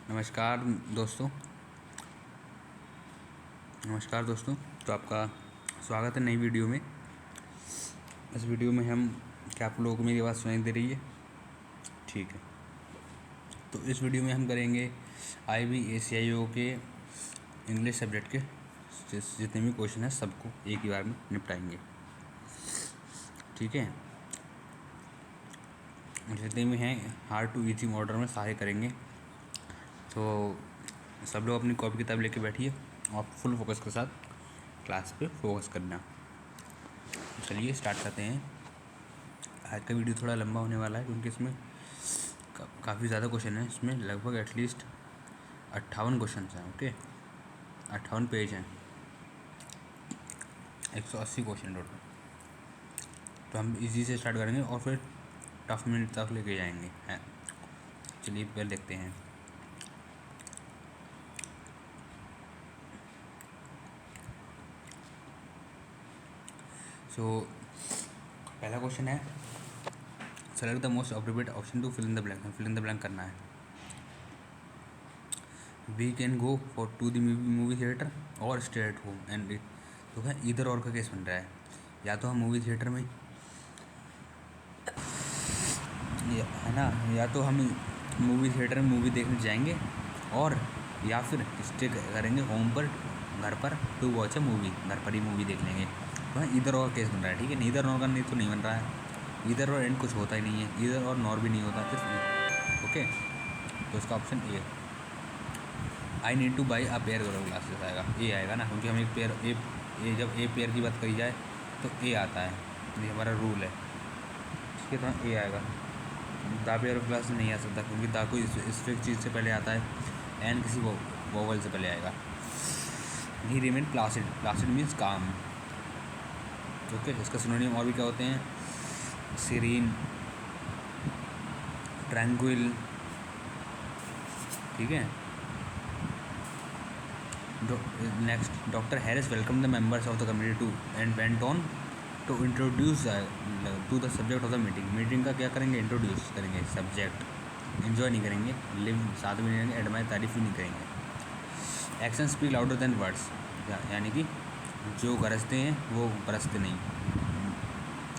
नमस्कार दोस्तों। तो आपका स्वागत है नई वीडियो में। इस वीडियो में हम क्या आप लोगों को मेरी आवाज़ सुनाई दे रही है? ठीक है। तो इस वीडियो में हम करेंगे IB ACIO के इंग्लिश सब्जेक्ट के जितने भी क्वेश्चन हैं सबको एक ही बार में निपटाएंगे। ठीक है। जितने भी हैं हार्ड टू ईजी ऑर्डर में सारे करेंगे। तो सब लोग अपनी कॉपी किताब लेके बैठिए और फुल फोकस के साथ क्लास पे फोकस करना। चलिए स्टार्ट करते हैं। आज का वीडियो थोड़ा लंबा होने वाला है क्योंकि इसमें काफ़ी ज़्यादा क्वेश्चन है। इसमें लगभग एटलीस्ट 58 क्वेश्चन हैं। ओके, 58 पेज हैं, 180 क्वेश्चन टोटल। तो हम इजी से स्टार्ट करेंगे और फिर टफ मिनट तक लेके जाएंगे हैं। चलिए पहले देखते हैं। पहला क्वेश्चन है, select the most appropriate option to fill in the blank. Fill in the blank करना है। We can go for to the movie theatre और stay at home and eat. तो है इधर और का केस बन रहा है। या तो हम मूवी थिएटर में है ना, या तो हम मूवी थिएटर में मूवी देखने जाएंगे और या फिर स्टे करेंगे होम पर, घर पर टू वॉच अ मूवी। घर पर ही मूवी देख लेंगे। तो है इधर और केस बन रहा है। ठीक है, नीदर और का नहीं तो नहीं बन रहा है। इधर और एंड कुछ होता ही नहीं है। इधर और नॉर भी नहीं होता सिर्फ। ओके, तो इसका option A. I need two by a pair glasses आएगा, ए आएगा ना, क्योंकि हम एक पेयर जब ए पेयर की बात करी जाए तो ए आता है। ये हमारा रूल है। इसके तो ए आएगा। द पेयर ऑफ ग्लासेस नहीं आ सकता क्योंकि द को स्पेसिफिक चीज़ से पहले आता है एंड किसी वोवल से पहले आएगा। He remain placid. Placid means calm. Okay, इसका सिनोनिम और भी क्या होते हैं? Serene, tranquil. ठीक है। Next, doctor Harris welcome the members of the community to and went on to introduce to the subject of the meeting. Meeting का क्या करेंगे? इंट्रोड्यूस करेंगे सब्जेक्ट। इन्जॉय नहीं करेंगे, लिव साथ में नहीं करेंगे, एडमायर तारीफ भी नहीं करेंगे। Action speak louder than words, यानी कि जो गरजते हैं वो बरसते नहीं।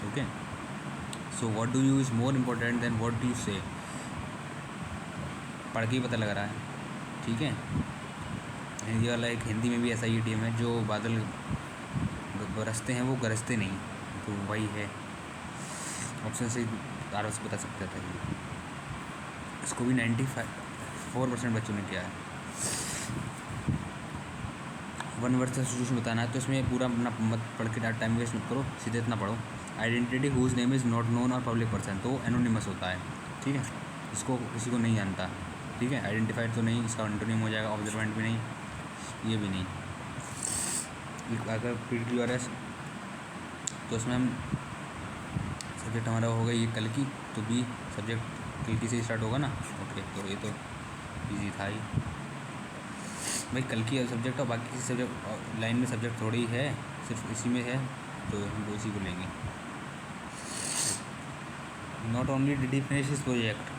Okay, so what do you is more important than what do you से। पढ़ के ही पता लग रहा है। ठीक है, हिंदी वाला एक हिंदी में भी ऐसा ही टीम है, जो बादल बरसते हैं वो गरजते नहीं, तो वही है। ऑप्शन से आराम से बता सकते थे। इसको भी 94% बच्चों ने किया है। वन वर्ड से सिचुएशन बताना है, तो इसमें पूरा अपना मत पढ़ के टाइम वेस्ट मत करो, सीधे इतना पढ़ो। Identity whose name is not known और पब्लिक पर्सन, तो एनोनिमस होता है। ठीक है, इसको किसी को नहीं जानता। ठीक है, आइडेंटिफाइड तो नहीं, इसका एंटोनिम हो जाएगा। ऑब्जर्वेंट भी नहीं, ये भी नहीं। अगर PQRS तो इसमें हम सब्जेक्ट हमारा होगा ये कल की, तो बी सब्जेक्ट कल की से स्टार्ट होगा ना। ओके, तो ये तो इजी था ही भाई, कल की सब्जेक्ट। और बाकी किसी सब्जेक्ट लाइन में सब्जेक्ट थोड़ी ही है, सिर्फ इसी में है, तो हम इसी को लेंगे। Not only did he finish his project,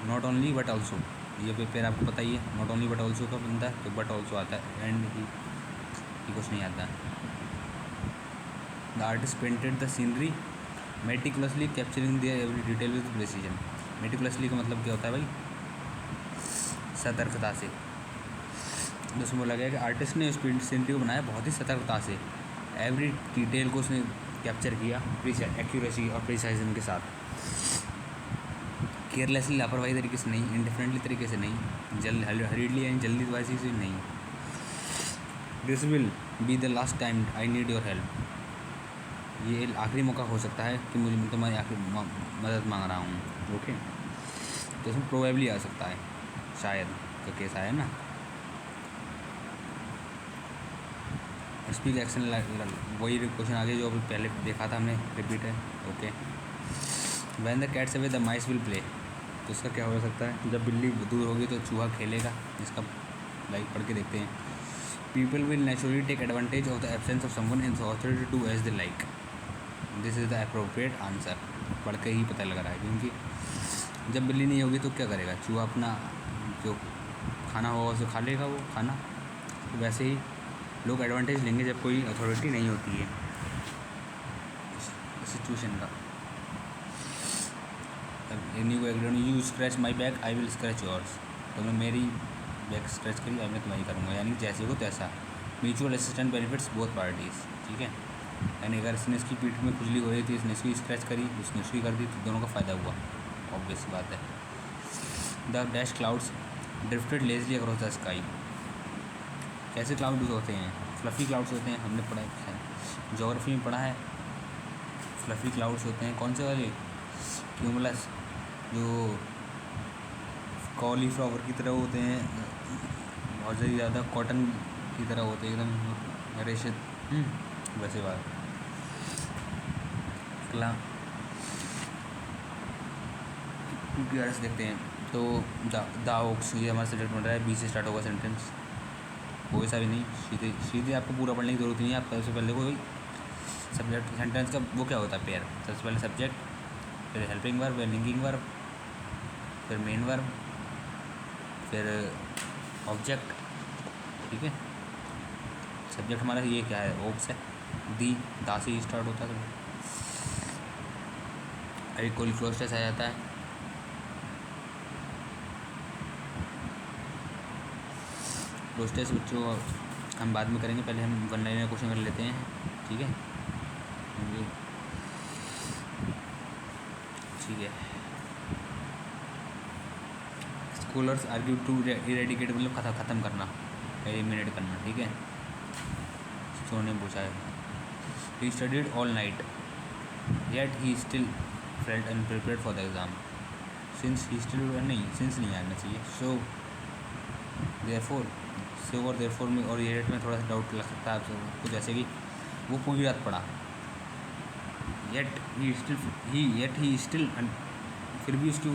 not only but also, ये पेपर आपको पता ही है। नॉट ओनली बट ऑल्सो का बनता है, तो बट ऑल्सो आता है, एंड ही कुछ नहीं आता। The artist painted the scenery meticulously capturing the every detail with precision. Meticulously का मतलब क्या होता है भाई? सतर्कता से। उसमें बोला गया कि आर्टिस्ट ने उस सीनरी को बनाया बहुत ही सतर्कता से, एवरी डिटेल को उसने कैप्चर किया एक्यूरेसी और प्रिसाइजन के साथ। केयरलेसली, लापरवाही तरीके से नहीं, इंडिफरेंटली तरीके से नहीं, हरीडली यानी जल्दीबाजी से नहीं। This will be the last time I need your help, ये आखिरी मौका हो सकता है कि मुझे तुम्हारी आखिरी मदद मांग रहा हूँ। ओके, तो इसमें प्रोबेबली आ सकता है, शायद का केस आया ना। स्पीक एक्शन, वही क्वेश्चन आगे जो अभी पहले देखा था हमने, रिपीट है। Okay, when the cats away the mice will play, तो उसका क्या हो सकता है? जब बिल्ली दूर होगी तो चूहा खेलेगा। इसका लाइक पढ़ के देखते हैं। People will naturally take advantage of the absence of someone in authority to as the like. This is the appropriate answer. पढ़ के ही पता लग रहा है, क्योंकि जब बिल्ली नहीं होगी तो क्या करेगा चूहा? अपना जो खाना होगा उसे खा लेगा वो खाना। तो वैसे ही लोग एडवांटेज लेंगे जब कोई अथॉरिटी नहीं होती है सिचुएशन का। You scratch my back I will scratch yours, तुमने मेरी बैक स्क्रैच करी अब मैं तुम्हारी करूँगा, यानी जैसे हो तैसा। Mutual assistant benefits both parties, ठीक है। यानी अगर इसने इसकी पीठ में खुजली हो रही थी, इसने इसकी स्क्रैच करी, उसने उसकी कर दी, तो दोनों का फ़ायदा हुआ, ऑब्वियस बात है। The dash clouds drifted Leslie across the sky. कैसे क्लाउड्स होते हैं? फ्लफ़ी क्लाउड्स होते हैं, हमने पढ़ा है, ज्योग्राफी में पढ़ा है। फ्लफ़ी क्लाउड्स होते हैं कौन से वाले? क्यूमुलस, जो कॉलीफ्लावर की तरह होते हैं, बहुत ही ज़्यादा कॉटन की तरह होते हैं, एकदम रेशेद, वैसे बात अगला देखते हैं। तो द ओक्स, ये हमारा सब्जेक्ट बन रहा है, बी से स्टार्ट होगा सेंटेंस, कोई सा भी नहीं, सीधे सीधे आपको पूरा पढ़ने की ज़रूरत नहीं है। आप सबसे पहले कोई सब्जेक्ट सेंटेंस का वो क्या होता है, पेयर। सबसे पहले सब्जेक्ट, फिर हेल्पिंग वर्ब, फिर लिंकिंग वर्ब, फिर मेन वर्ब, फिर ऑब्जेक्ट, ठीक है। सब्जेक्ट हमारा ये क्या है, ओक्स है, दी, दा से ही स्टार्ट होता है। अभी कोई क्लोज आ जाता है, क्लोज बच्चों हम बाद में करेंगे, पहले हम वन लाइनर क्वेश्चन कर लेते हैं, ठीक है। ठीक है। स्कॉलर्स आर्ग्यू टू इरेडिकेट, मतलब ख़त्म करना, एलिमिनेट करना, ठीक है। सो ने पूछा है, he studied all night yet he still felt अनप्रिपेयर्ड for the exam. Since he still नहीं आना चाहिए, सो देयरफॉर, सो और देयरफॉर में और येट में थोड़ा सा डाउट लग सकता है आपको, कुछ जैसे कि वो पूरी रात पढ़ा, येट ही स्टिल फिर भी उसकी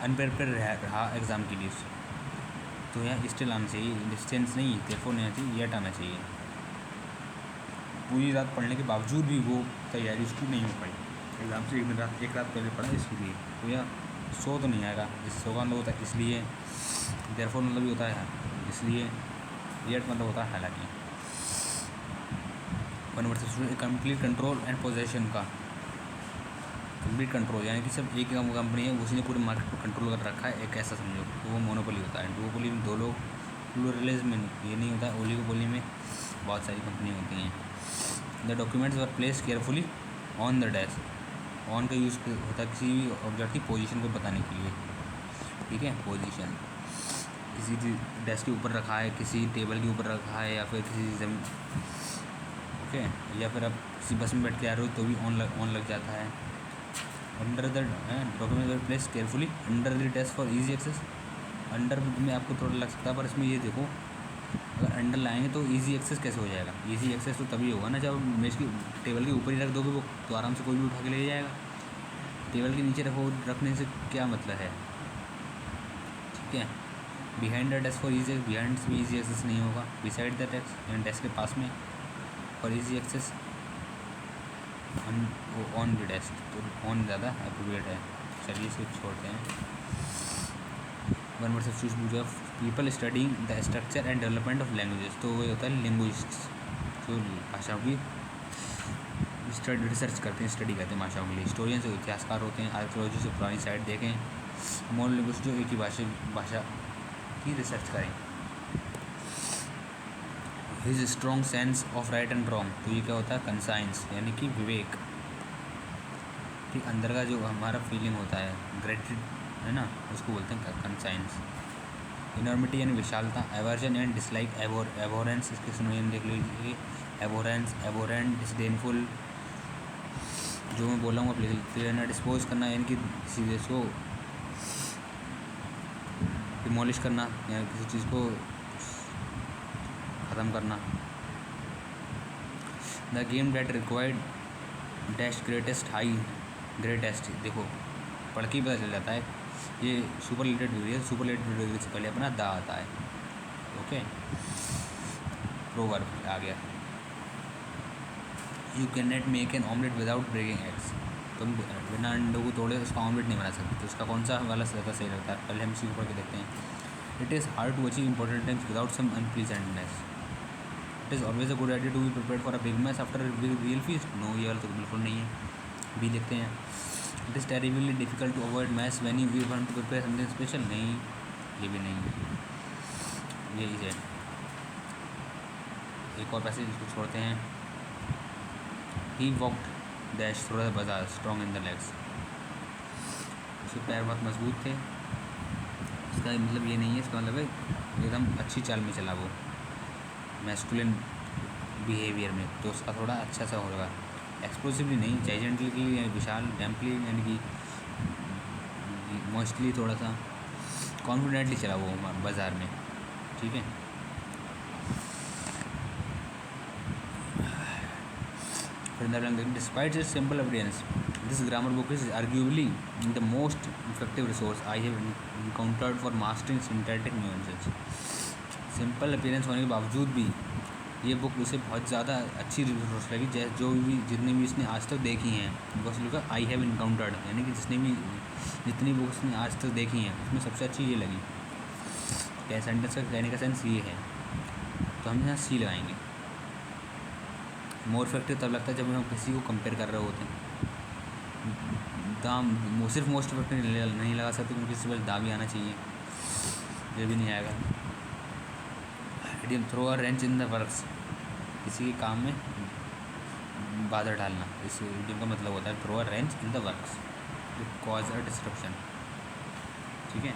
अनप्रिपेयर रहा एग्ज़ाम के लिए, तो यहाँ स्टिल आना चाहिए, डिस्टेंस नहीं, देयरफॉर नहीं आना चाहिए, येट आना चाहिए। पूरी रात पढ़ने के बावजूद भी वो तैयारी उसकी नहीं हो पाई एग्ज़ाम से, एक रात पहले पढ़ा इसलिए, तो यह सो तो नहीं आएगा, जिस सोगा मतलब होता है इसलिए, देयरफॉर मतलब भी होता है इसलिए, येट मतलब होता है हालांकि। One versus complete control and possession का, कंप्लीट कंट्रोल यानी कि सब एक कंपनी है, उसी ने पूरे मार्केट को कंट्रोल कर रखा है, एक ऐसा समझो, तो वो मोनोपोली होता है। डुओपोली में दो लोग, प्लूरलिज्म में ये नहीं होता, ओलिगोपोली में बहुत सारी कंपनी होती हैं। The documents were place carefully on the desk, on का यूज़ होता है किसी भी ऑब्जेक्ट की पोजीशन को बताने के लिए, ठीक है। पोजीशन किसी डेस्क के ऊपर रखा है, किसी टेबल के ऊपर रखा है, या फिर किसी जमीन, ओके, या फिर आप किसी बस में बैठ के आ रहे हो तो भी ऑन लग जाता है। Under the document were place carefully under the desk for easy access, under में आपको थोड़ा लग सकता है, पर इसमें ये देखो, अगर अंडर लाएंगे तो इजी एक्सेस कैसे हो जाएगा? इजी एक्सेस तो तभी होगा ना जब मेज की टेबल के ऊपर ही रख दोगे वो, तो आराम से कोई भी उठा के ले जाएगा। टेबल के नीचे रखने से क्या मतलब है, ठीक है। Behind the desk for easy, behind से भी इजी एक्सेस नहीं होगा। बिसाइड द डेस्क, यानी डेस्क के पास में, for easy access on the desk, तो ऑन ज़्यादा अप्रोप्रिएट है। चलिए इसे छोड़ते हैं। वन वर्सेस चूज पूछा, people studying the structure and development of languages, तो वो होता है लिंग्विस्ट्स, जो भाषाओं की रिसर्च करते हैं, स्टडी करते हैं भाषाओं के लिए। हिस्टोरियन जो इतिहासकार होते हैं, आर्कियोलॉजी से पुरानी साइट देखें। मोनोलिंग्विस्ट जो एक ही भाषा की रिसर्च करें। His strong sense of right and wrong, तो ये क्या होता है, कंसाइंस, यानी कि विवेक, ठीक, अंदर का जो हमारा फीलिंग होता है, ग्रेटिड है ना, उसको बोलते हैं कंसाइंस। इनॉर्मिटी यानी विशालता। एवर्जन एंड डिसलाइक, एवोरेंस, इसके सिनोनिम देख लीजिए, एवोरेंस, एवोरेंट, डिसडेनफुल, जो मैं बोल रहा हूँ आप लिख लेते हैं ना। डिस्पोज करना यानी कि सीधे सो डिमोलिश करना, यानी किसी चीज़ को ख़त्म करना। The game that required dash greatest high greatest, देखो पढ़ के ही पता चल जाता है, ये सुपरलेटेड डिग्री है, सुपरलेटेड डिग्री से पहले अपना दा आता है, ओके। प्रोवर्ब आ गया, you can not make an omelette without breaking eggs, तुम बिना अंडों को तोड़े उसका ऑमलेट नहीं बना सकते, तो उसका कौन सा वाला ज़्यादा सही रहता है, पहले हम इसी को पढ़ के देखते हैं। It is hard to achieve important things without some unpleasantness. It is always a good idea to be prepared for a big mess after a real feast. No, ये वाला तो बिल्कुल नहीं है। भी लिखते हैं It is terribly difficult to avoid mess when you want to prepare something special. नहीं, ये भी नहीं है, यही है। एक और पैसेज इसको छोड़ते हैं। He walked dash through the bazaar strong in the legs. उसके पैर बहुत मजबूत थे। इसका मतलब ये नहीं है, इसका मतलब है एकदम अच्छी चाल में चला वो, मैस्कुलिन बिहेवियर में, तो उसका थोड़ा अच्छा सा होगा। एक्सप्लोसिवली नहीं, जाइजेंटली विशाल, डैम्पली यानी कि मोस्टली थोड़ा सा कॉन्फिडेंटली चला वो बाज़ार में, ठीक है। Despite its simple appearance, this grammar book is arguably the most effective resource I have encountered for mastering syntactic nuances. Simple appearance होने के बावजूद भी ये बुक उसे बहुत ज़्यादा अच्छी रिसोर्स लगी। जितनी भी इसने आज तक देखी हैं, बस लिखा आई हैव इनकाउंटर्ड, यानी कि जितनी बुक उसने आज तक देखी हैं उसमें सबसे अच्छी ये लगी। क्या सेंटेंस का कहने का सेंस ये है, तो हम यहाँ सी लगाएंगे। मोर इफेक्टिव तब लगता है जब हम किसी को कंपेयर कर रहे होते हैं। दाम सिर्फ मोस्ट इफेक्टिव नहीं लगा सकते क्योंकि इससे बस दा भी आना चाहिए, ये भी नहीं आएगा। Idiom throw a wrench in the works, किसी के काम में बाधा डालना, इस इडियम का मतलब होता है throw a wrench in the works to cause a disruption, ठीक है।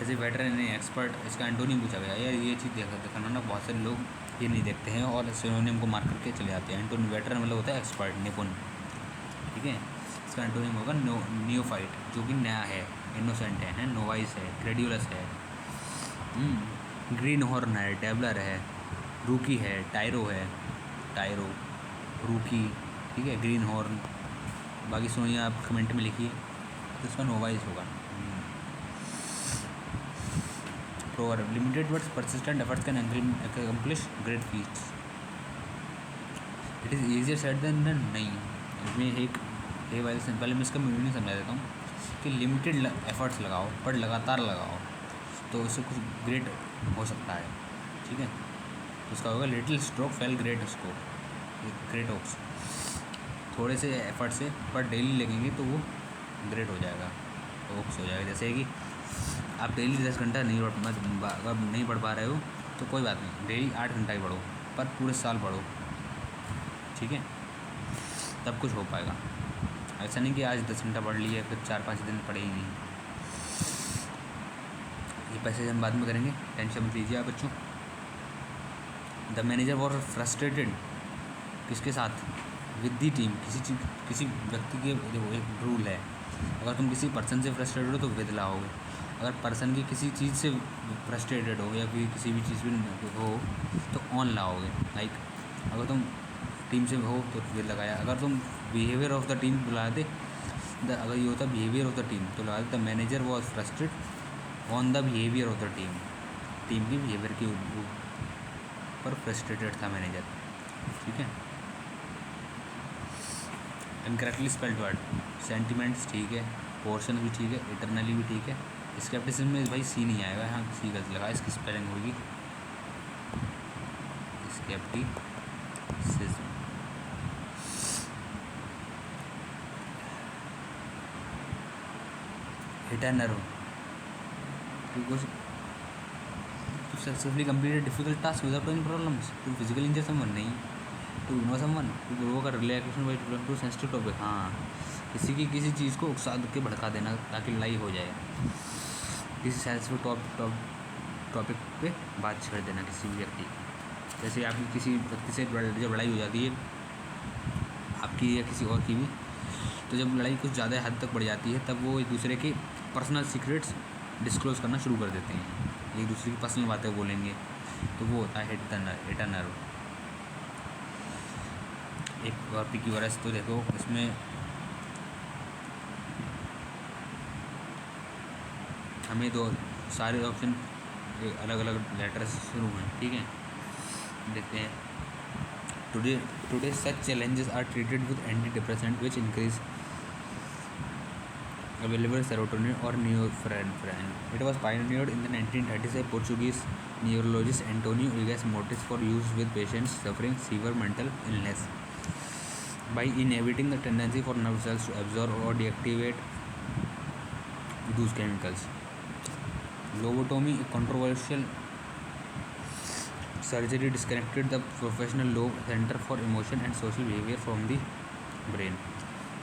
As a veteran and expert, इसका एंटोनिम पूछा गया। यार ये चीज़ दिखाना ना, बहुत सारे लोग ये नहीं देखते हैं और सिनोनिम को मार करके चले जाते हैं। एंटोनिम वेटरन मतलब होता है एक्सपर्ट, निपुण, ठीक है। इसका एंटोनिम होगा नियोफाइट, जो कि नया है, इनोसेंट है, नोवाइस है, क्रेड्यूलस है, ग्रीन हॉर्न है, टेबलर है, रूकी है, टायरो है, टायरो, रूकी, ठीक है, ग्रीन हॉर्न। बाकी सुनिए आप कमेंट में लिखिए, तो इसका नोवाइस होगा। Proverb, limited but persistent efforts can accomplish great feats. It is easier said than done. नहीं, इसमें एक पहले मैं इसका मीनिंग समझा देता हूँ कि लिमिटेड एफर्ट्स लगाओ पर लगातार लगाओ तो इससे कुछ ग्रेट हो सकता है, ठीक है। तो उसका होगा little stroke fell great stroke, great oaks. थोड़े से एफर्ट से पर डेली लगेंगे तो वो ग्रेट हो जाएगा, ओक्स हो जाएगा। जैसे कि आप डेली 10 घंटा अगर नहीं पढ़ पा रहे हो तो कोई बात नहीं, डेली 8 घंटा ही पढ़ो, पर पूरे साल पढ़ो, ठीक है, तब कुछ हो पाएगा। ऐसा नहीं कि आज 10 घंटा पढ़ लिया फिर 4-5 दिन पढ़े ही नहीं। ये पैसेज हम बाद में करेंगे, टेंशन मत लीजिए आप बच्चों। द मैनेजर वॉज फ्रस्ट्रेटेड, किसके साथ, विद दी टीम, किसी व्यक्ति के, देखो एक रूल है, अगर तुम किसी पर्सन से फ्रस्ट्रेटेड हो तो विद लाओगे, अगर पर्सन की किसी चीज़ से फ्रस्ट्रेटेड हो या फिर किसी भी चीज़ में हो तो ऑन लाओगे। लाइक अगर तुम टीम से हो तो विद लगाया, अगर तुम बिहेवियर ऑफ द टीम बुला दे, अगर ये होता बिहेवियर ऑफ द टीम तो लगा दे the manager was frustrated on the behaviour of the team, team की बिहेवियर के ऊपर फ्रस्ट्रेटेड था मैनेजर, ठीक है। इनकरेक्टली स्पेल्ड वर्ड, सेंटिमेंट्स ठीक है, पोर्शन भी ठीक है, इटरनली भी ठीक है। स्केप्टिसिज्म में भाई सी नहीं आएगा, यहाँ सी गलत लगा, इसकी स्पेलिंग होगी scepticism. Eternal, to successfully complete difficult task without any problems, to physically injure someone, नहीं, to know someone, to provoke a reaction by to sensitive topic, हाँ, किसी चीज़ को उकसा के भड़का देना ताकि लड़ाई हो जाए, किसी सेंसिटिव टॉपिक पे बात छेड़ देना किसी भी व्यक्ति। जैसे आपकी किसी व्यक्ति से जब लड़ाई हो जाती है आपकी या किसी और की भी, तो जब लड़ाई कुछ ज़्यादा हद तक बढ़ जाती है तब वो एक दूसरे के पर्सनल सीक्रेट्स डिस्क्लोज करना शुरू कर देते हैं, एक दूसरे की पर्सनल बातें बोलेंगे, तो वो होता है हिट एंड रन। एक और पी की वरस तो देखो, इसमें हमें दो सारे ऑप्शन अलग अलग लेटर से शुरू हैं, ठीक है। देखते हैं, today such challenges are treated with anti depressant which increase available serotonin or norepinephrine. It was pioneered in the 1930s by Portuguese neurologist Antonio Egas Mortis for use with patients suffering severe mental illness by inhibiting the tendency for nerve cells to absorb or deactivate those chemicals. Lobotomy, a controversial surgery, disconnected the professional lobe center for emotion and social behavior from the brain.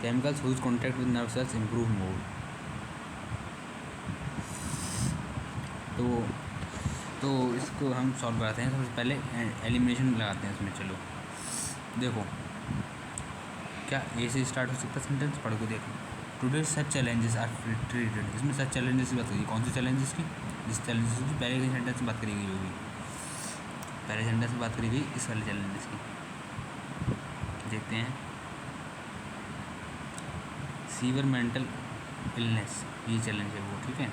Chemicals whose contact with nerve cells improve mood. तो इसको हम solve कराते हैं। सबसे पहले elimination लगाते हैं इसमें। चलो देखो, क्या ए से स्टार्ट हो सकता है सेंटेंस, पढ़ के देखो। Today such challenges are treated. इसमें सच चैलेंजेस की बात होगी। कौन से चैलेंजेस की? जिस चैलेंजेस की पहले के सेंटेंस में बात करी गई होगी, पहले सेंटेंस में बात करी गई इस वाले चैलेंजेस की। देखते हैं। सीवियर मेंटल इलनेस, ये चैलेंज है वो, ठीक है।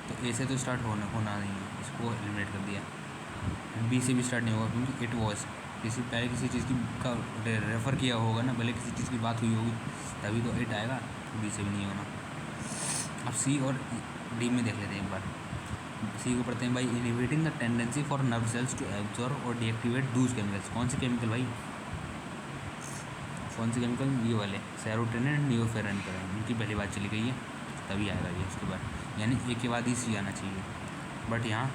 तो ए से तो स्टार्ट होना नहीं है, इसको एलिमिनेट कर दिया। बी से भी स्टार्ट नहीं होगा क्योंकि इट वॉज पहले किसी चीज़ की का रेफ़र किया होगा ना, पहले किसी चीज़ की बात हुई होगी तभी तो इट आएगा। बी से भी नहीं होना। अब सी और डी में देख लेते हैं एक बार। सी को पढ़ते हैं भाई, inhibiting the tendency for nerve cells to absorb और डीएक्टिवेट दूज केमिकल्स। कौन से केमिकल भाई? कौन से केमिकल? ये वाले सेरोटोनिन एंड न्यूरोफेरेन पर है। इनकी पहली बात चली गई है, तभी आएगा ये उसके बाद, यानी ए के बाद ही सी आना चाहिए, बट यहाँ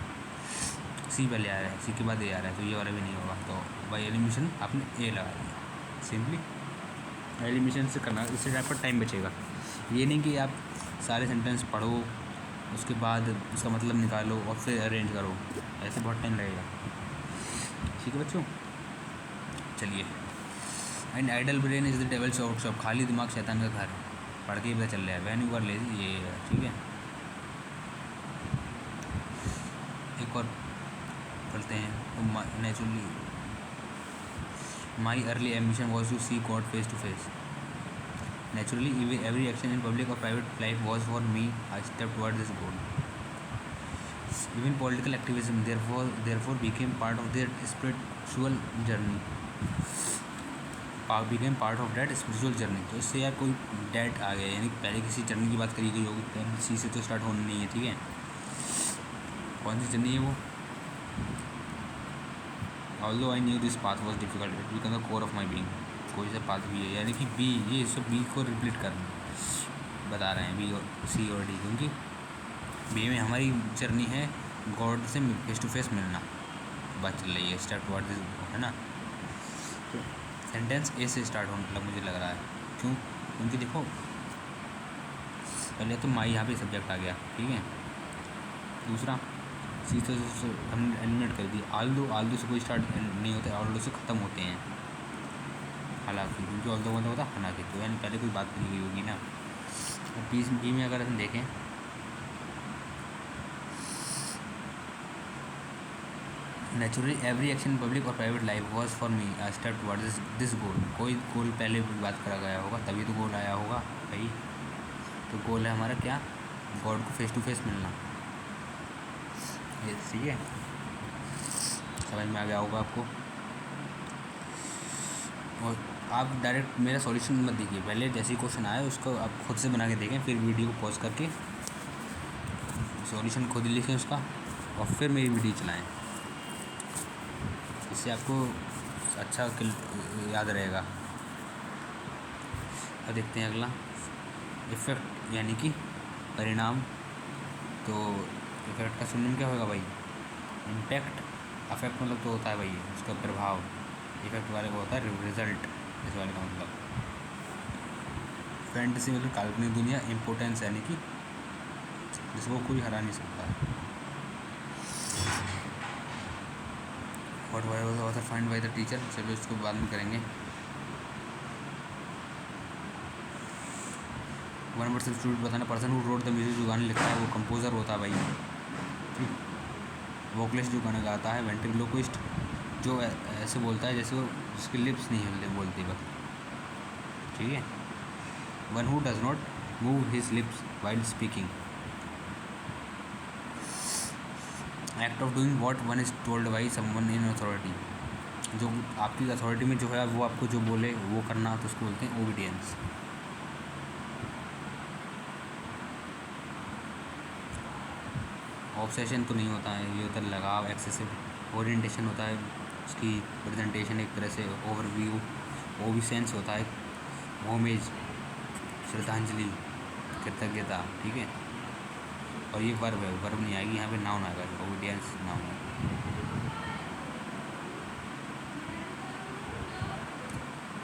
सी पहले आ रहा है, सी के बाद ए आ रहा है, तो ये वाला भी नहीं होगा। तो बाई एलिमिनेशन आपने ए लगा दिया। सिंपली एलिमिनेशन से करना, इससे टाइप पर टाइम बचेगा। ये नहीं कि आप सारे सेंटेंस पढ़ो उसके बाद उसका मतलब निकालो और फिर अरेंज करो, ऐसे बहुत टाइम लगेगा। ठीक है बच्चों, चलिए। And idol brain is the devils workshop. खाली दिमाग शैतान का घर, पढ़ के ही पता चल रहा है। वैन यू आर लेजी, ये ठीक है। एक और पढ़ते हैं। Naturally my early ambition was to see God face to face. Naturally, every action in public or private life was for me a step toward this goal. Even political activism, therefore became part of their spiritual journey. Became part of that spiritual journey. तो इससे यार कोई date आ गया, यानी पहले किसी journey की बात करी गई होगी, पहले सी से तो स्टार्ट होनी नहीं है, ठीक है। कौन सी जर्नी है वो? Although I knew this path was difficult, it became the core of my being. कोई सा पाथ भी है, यानी कि बी, ये सब बी को रिप्लीट करना बता रहे हैं, बी और सी और डी, क्योंकि बी में हमारी जर्नी है गॉड से फेस टू फेस मिलना, बात चल रही है स्टार्ट टुवर्ड दिस, है ना। तो सेंटेंस ए से स्टार्ट होने लग मुझे लग रहा है, क्यों? क्योंकि देखो पहले तो माई यहाँ पे सब्जेक्ट आ गया, ठीक है। दूसरा सी से हमने एलिमिनेट कर दिया। आल्दो से कोई स्टार्ट नहीं होता, आल्दो से ख़त्म होते हैं हालांकि, क्योंकि ऑल्दो मतलब होता है हालांकि, तो यानी पहले कोई बात नहीं हुई होगी ना। और बी में अगर हम देखें, नेचुरली एवरी एक्शन पब्लिक और private life was for me I step towards this goal. कोई गोल पहले भी बात करा गया होगा तभी तो गोल आया होगा भाई। तो गोल है हमारा क्या? गॉड को फेस टू फेस मिलना, ये ठीक है, समझ में आ गया होगा आपको। और आप डायरेक्ट मेरा सॉल्यूशन मत देखिए, पहले जैसे ही क्वेश्चन आया उसको आप खुद से बना के देखें, फिर वीडियो को पॉज करके सॉल्यूशन खुद ही लिखें उसका, और फिर मेरी वीडियो चलाएं। इससे आपको अच्छा याद रहेगा। अब देखते हैं अगला, इफ़ेक्ट यानी कि परिणाम। तो इफ़ेक्ट का सिनोनिम क्या होगा भाई? इम्पैक्ट। अफेक्ट मतलब तो होता है भाई उसका प्रभाव, इफेक्ट वाले को होता है रिजल्ट, इस वाले का मतलब। फैंटेसी मतलब काल्पनिक दुनिया। इम्पोर्टेंस यानी कि जिसको कोई हरा नहीं सकता है। What was author find by the teacher, चलो इसको बाद में करेंगे। 1% स्टूडेंट बताना। Person who wrote the music, जो गाने लिखता है वो कंपोजर होता है भाई। वोकलिस्ट जो गाना गाता है। वेंट्रिलोक्विस्ट जो ऐसे बोलता है जैसे वो उसके लिप्स नहीं हिलते बोलते वक्त, ठीक है। One who does not move his lips while speaking. Act of doing what one is told by someone in authority, जो आपकी अथॉरिटी में जो है वो आपको जो बोले वो करना, तो उसको बोलते हैं ओबीडियंस। ऑब्सेशन तो नहीं होता है, ये होता है लगाव, एक्सेसिव ओरिएंटेशन होता है, उसकी प्रेजेंटेशन एक तरह से ओवरव्यू, ओबिसेंस होता है, होमेज श्रद्धांजलि, कृतज्ञता, ठीक है। और ये वर्ब है, वर्ब नहीं आएगी यहाँ पे, नाउन आएगा, ओबीडियंस नाउन है।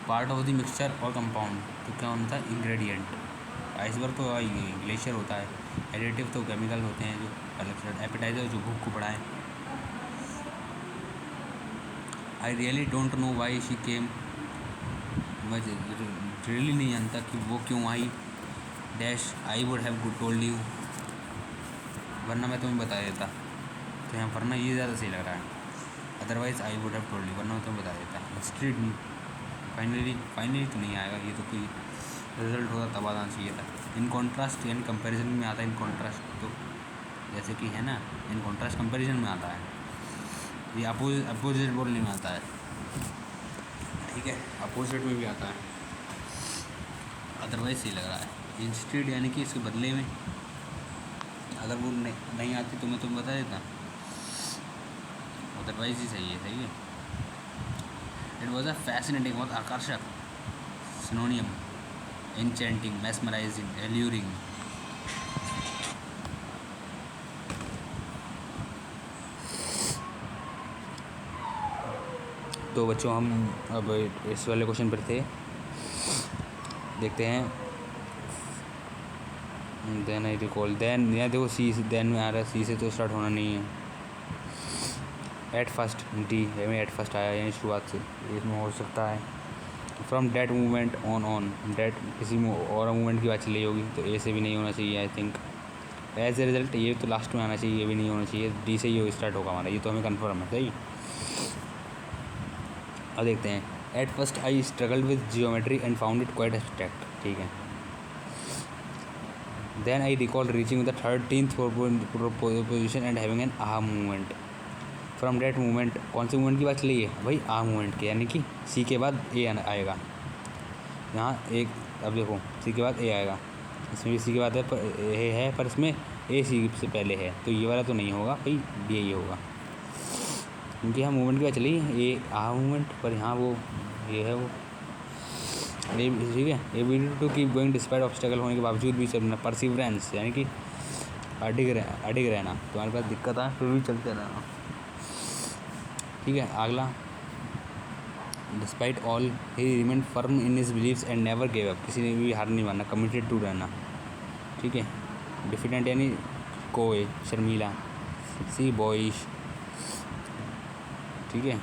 पार्ट ऑफ द मिक्सचर और कंपाउंड तो क्या होता है, इंग्रेडिएंट। आइसबर्ग तो ग्लेशियर होता है। एडिटिव तो केमिकल होते हैं जो अलग से। एपेटाइजर जो भूख को बढ़ाएं। I really don't know why she came, मैं रियली नहीं जानता कि वो क्यों आई। Dash I would have told you, वरना मैं तुम्हें बता देता। तो यहाँ वरना ये ज़्यादा सही लग रहा है, otherwise I would have told you, वरना मैं तुम्हें बता देता। स्ट्रीट फाइनली तो नहीं आएगा, ये तो कोई रिजल्ट होता तब आना चाहिए था। इन कॉन्ट्रास्ट यानी कंपैरिजन में आता है। इन कॉन्ट्रास्ट तो जैसे कि है ना, इन कॉन्ट्रास्ट कंपैरिजन में आता है, ये अपोजिट बोलने में आता है, ठीक है, अपोजिट में भी आता है, अदरवाइज सही लग रहा है। इंस्टीट्यूट यानी कि इसके बदले में अगर वो नहीं आती तो मैं तुम्हें बता देता, अदरवाइज ही सही है, सही है। इट वॉज अ फैसिनेटिंग, बहुत आकर्षक, सिनोनियम, एन्चेंटिंग, मेस्मराइजिंग, एल्यूरिंग। तो बच्चों हम अब इस वाले क्वेश्चन पर थे, देखते हैं। देन आई रिकॉल, देन यहाँ देखो सी, देन में आ रहा है, सी से तो स्टार्ट होना नहीं है। एट फर्स्ट, डी में एट फर्स्ट आया, यानी शुरुआत से, इसमें हो सकता है। From that movement on, that किसी और मूवमेंट की बात चली होगी, तो ए से भी नहीं होना चाहिए I think. As a result ये तो लास्ट में आना चाहिए, ये भी नहीं होना चाहिए, डी से ही स्टार्ट होगा हमारा, ये तो हमें कन्फर्म है, सही। अब देखते हैं। At first I struggled with geometry and found it quite abstract, ठीक है। Then I recall reaching the 13th position and having an aha movement. From that movement, कौन से मूवमेंट की बात चली है भाई, आहा मूवमेंट के, यानी कि सी के बाद ए आएगा यहाँ एक। अब देखो सी के बाद ए आएगा, इसमें भी सी के बाद है, पर इसमें ए सी से पहले है, तो ये वाला तो नहीं होगा भाई, बी ये होगा, क्योंकि यहाँ मूवमेंट की बात चली ये आहा मूवमेंट, पर यहाँ वो ये है वो ए, ठीक है। Ability to keep going despite obstacle होने के बावजूद भी चलना, परसिवरेंस यानी कि अडिग रहना, तुम्हारे पास दिक्कत है फिर भी चलते रहना, ठीक है। अगला, despite all he remain firm in his beliefs and never gave up, किसी ने भी हार नहीं मानना, कमिटेड टू रहना, ठीक है। डिफिडेंट यानी कोय, शर्मीला, सी बॉयिश, ठीक है,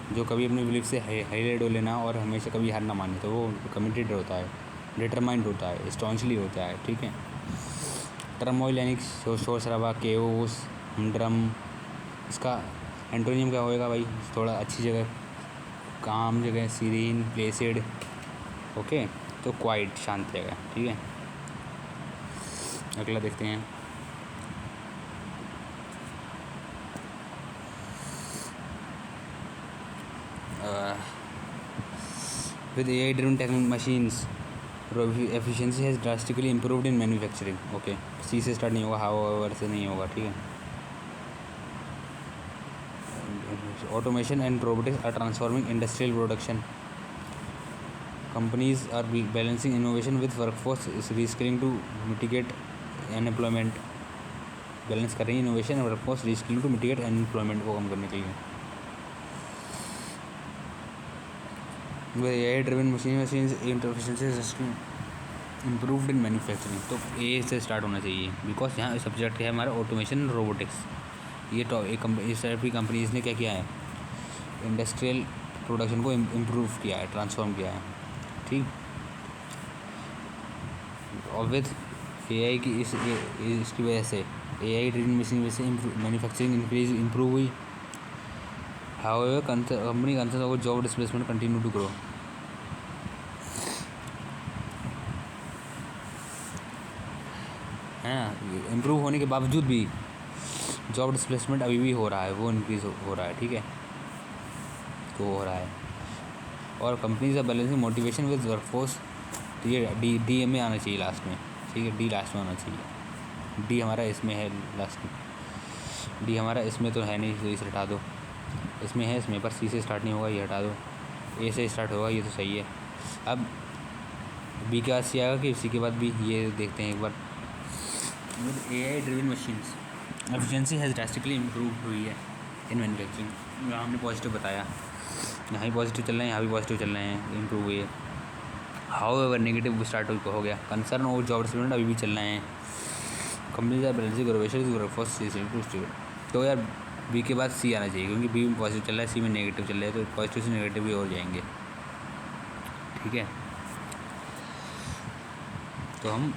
जो कभी अपने बिलीफ से हाईलाइट हो लेना और हमेशा कभी हार ना माने, तो वो कमिटेड होता है, डिटरमाइंड होता है, स्टॉन्चली होता है, ठीक है। टर्मोइल यानी शोर शराबा, केओस, ड्रम, इसका एंटोनियम क्या होएगा भाई, थोड़ा अच्छी जगह, काम जगह, सीरीन, प्लेसिड, ओके, तो क्वाइट, शांत जगह, ठीक है। अगला देखते हैं। With AI-driven technical machines, efficiency has drastically improved in manufacturing. Okay, C से स्टार्ट नहीं होगा, however से नहीं होगा, ठीक है। Automation and robotics are transforming industrial production. Companies are balancing innovation with workforce reskilling to mitigate unemployment. Balance कर रही है इनोवेशन और workforce reskilling to mitigate unemployment को कम करने के लिए। AI driven machine improved in manufacturing, तो ए से स्टार्ट होना चाहिए, बिकॉज यहाँ सब्जेक्ट है हमारा ऑटोमेशन रोबोटिक्स। ये इस टाइप की कंपनीज ने क्या किया है, इंडस्ट्रियल प्रोडक्शन को इम्प्रूव किया है, ट्रांसफॉर्म किया है, ठीक। और विद AI की इसकी वजह से, AI ड्रिवन मशीन वजह से मैन्युफैक्चरिंग इम्प्रूव हुई। However, company concerns about job displacement continue to grow. है ना, इम्प्रूव होने के बावजूद भी जॉब डिस्प्लेसमेंट अभी भी हो रहा है, वो इंक्रीज हो रहा है, ठीक है, तो हो रहा है। और companies are balancing motivation with workforce, तो ये डी में आना चाहिए लास्ट में, ठीक है, डी लास्ट में आना चाहिए। डी हमारा इसमें है लास्ट। डी हमारा इसमें तो है नहीं, तो इसे हटा दो। इसमें है, इसमें पर सी से स्टार्ट नहीं होगा, ये हटा दो। ए से स्टार्ट होगा, ये तो सही है। अब बी के बाद सी आएगा कि सी के बाद बी, ये देखते हैं एक बार। AI driven machines efficiency has drastically improve हुई है इन मैन्युफैक्चरिंग। यहाँ हमने पॉजिटिव बताया, यहाँ भी पॉजिटिव चल रहे हैं, यहाँ भी पॉजिटिव चल रहे हैं, इम्प्रूव हुई है। हाउ एवर नेगेटिव स्टार्ट हो गया। कंसर्न और जॉब डिस्प्लेसमेंट अभी भी चल रहे हैं। Companies are balancing workforce. तो यार बी के बाद सी आना चाहिए, क्योंकि बी में पॉजिटिव चल रहा है, सी में नेगेटिव चल रहा है, तो पॉजिटिव से नेगेटिव भी हो जाएंगे। ठीक है, तो हम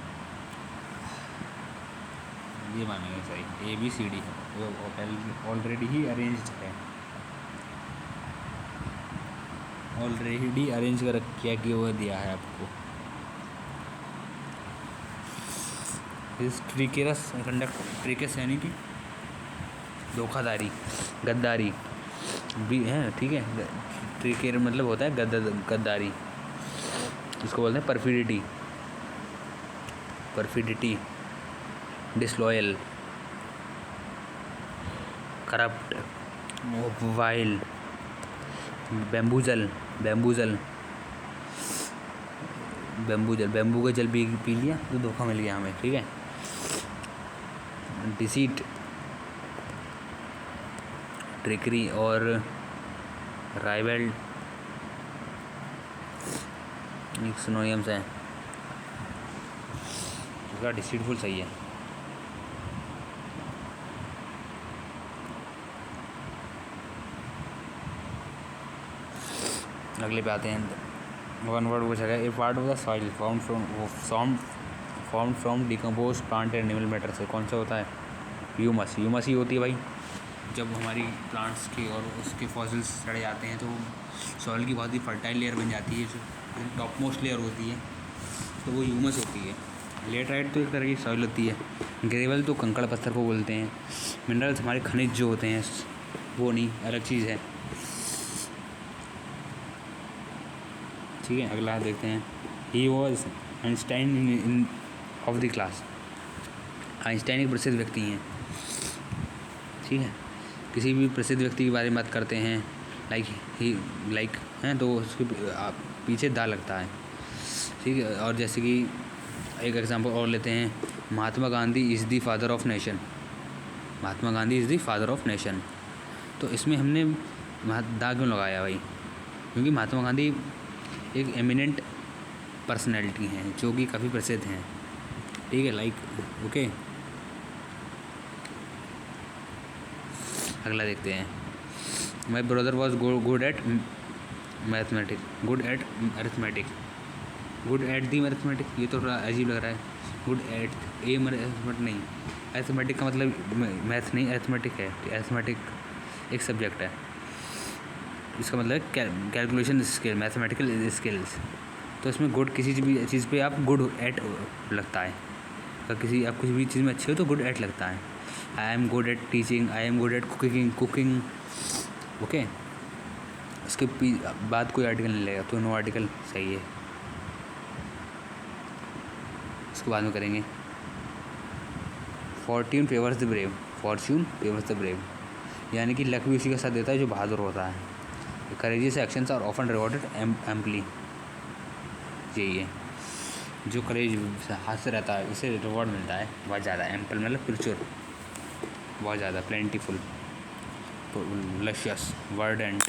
ये मानेंगे सही, ABCD है वो ऑलरेडी ही अरेंज्ड है, ऑलरेडी अरेंज कर किया कि वो दिया है आपको। ट्रिकेरस कंडक्ट, ट्रिकेस यानी कि धोखाधड़ी, गद्दारी भी है। ठीक है, ट्रिकेर मतलब होता है गद्दारी, इसको बोलते हैं परफिडिटी, डिसलॉयल, करप्ट, वाइल, बैम्बूजल, बेम्बू का जल पी लिया तो धोखा मिल गया हमें। ठीक है, डिसीट, ट्रिकरी और राइवल सिनोनिम्स हैं। इसका डिसीटफुल सही है। अगले पे आते हैं। वन वर्ड पूछा गया, a part of the soil found from decompose plant and animal matter से कौन सा होता है? ह्यूमस ही होती है भाई। जब हमारी प्लांट्स की और उसके फॉसिल्स सड़े जाते हैं तो सॉइल की बहुत ही फर्टाइल लेयर बन जाती है, जो टॉप मोस्ट लेयर होती है, तो वो ह्यूमस होती है। लेटराइट तो एक तरह की सॉइल होती है। ग्रेवल तो कंकड़ पत्थर को बोलते हैं। मिनरल्स हमारे खनिज जो होते हैं, वो नहीं, अलग चीज़ है। ठीक है, अगला देखते हैं। He was Einstein in of the class. Einstein एक प्रसिद्ध व्यक्ति हैं। ठीक है, किसी भी प्रसिद्ध व्यक्ति के बारे में बात करते हैं, लाइक हैं, तो उसके पीछे दा लगता है। ठीक है, और जैसे कि एक एग्जांपल और लेते हैं, Mahatma Gandhi is the father of nation. Mahatma Gandhi is the father of nation. तो इसमें हमने दा क्यों लगाया भाई? क्योंकि महात्मा गांधी एक एमिनेंट पर्सनैलिटी हैं, जो कि काफ़ी प्रसिद्ध हैं। ठीक है, ओके। अगला देखते हैं। My brother was good at mathematic, good at arithmetic, good at the mathematic, ये तो थोड़ा अजीब लग रहा है। गुड एट अरिथमेटिक नहीं, अरिथमेटिक का मतलब मैथ नहीं, अरिथमेटिक है। अरिथमेटिक एक सब्जेक्ट है, इसका मतलब कैलकुलेशन स्किल, मैथमेटिकल स्किल्स। तो इसमें गुड किसी भी चीज़ पे आप गुड एट लगता है। अगर आप किसी भी चीज़ में अच्छे हो तो गुड एट लगता है। I am good at teaching, I am good at cooking. Okay, उसके बाद कोई आर्टिकल नहीं लगेगा, तो नो आर्टिकल सही है। उसके बाद में करेंगे। फॉर्च्यून फेवर्स द ब्रेव, यानी कि लक भी उसी का साथ देता है जो बहादुर होता है। Courageous actions are often rewarded amply, यही है, जो करेज हाथ से रहता है उसे रिवॉर्ड मिलता है बहुत ज़्यादा। एम्पल मतलब प्रचुर, बहुत ज़्यादा, प्लेंटीफुल, लशियस, वर्डेंट।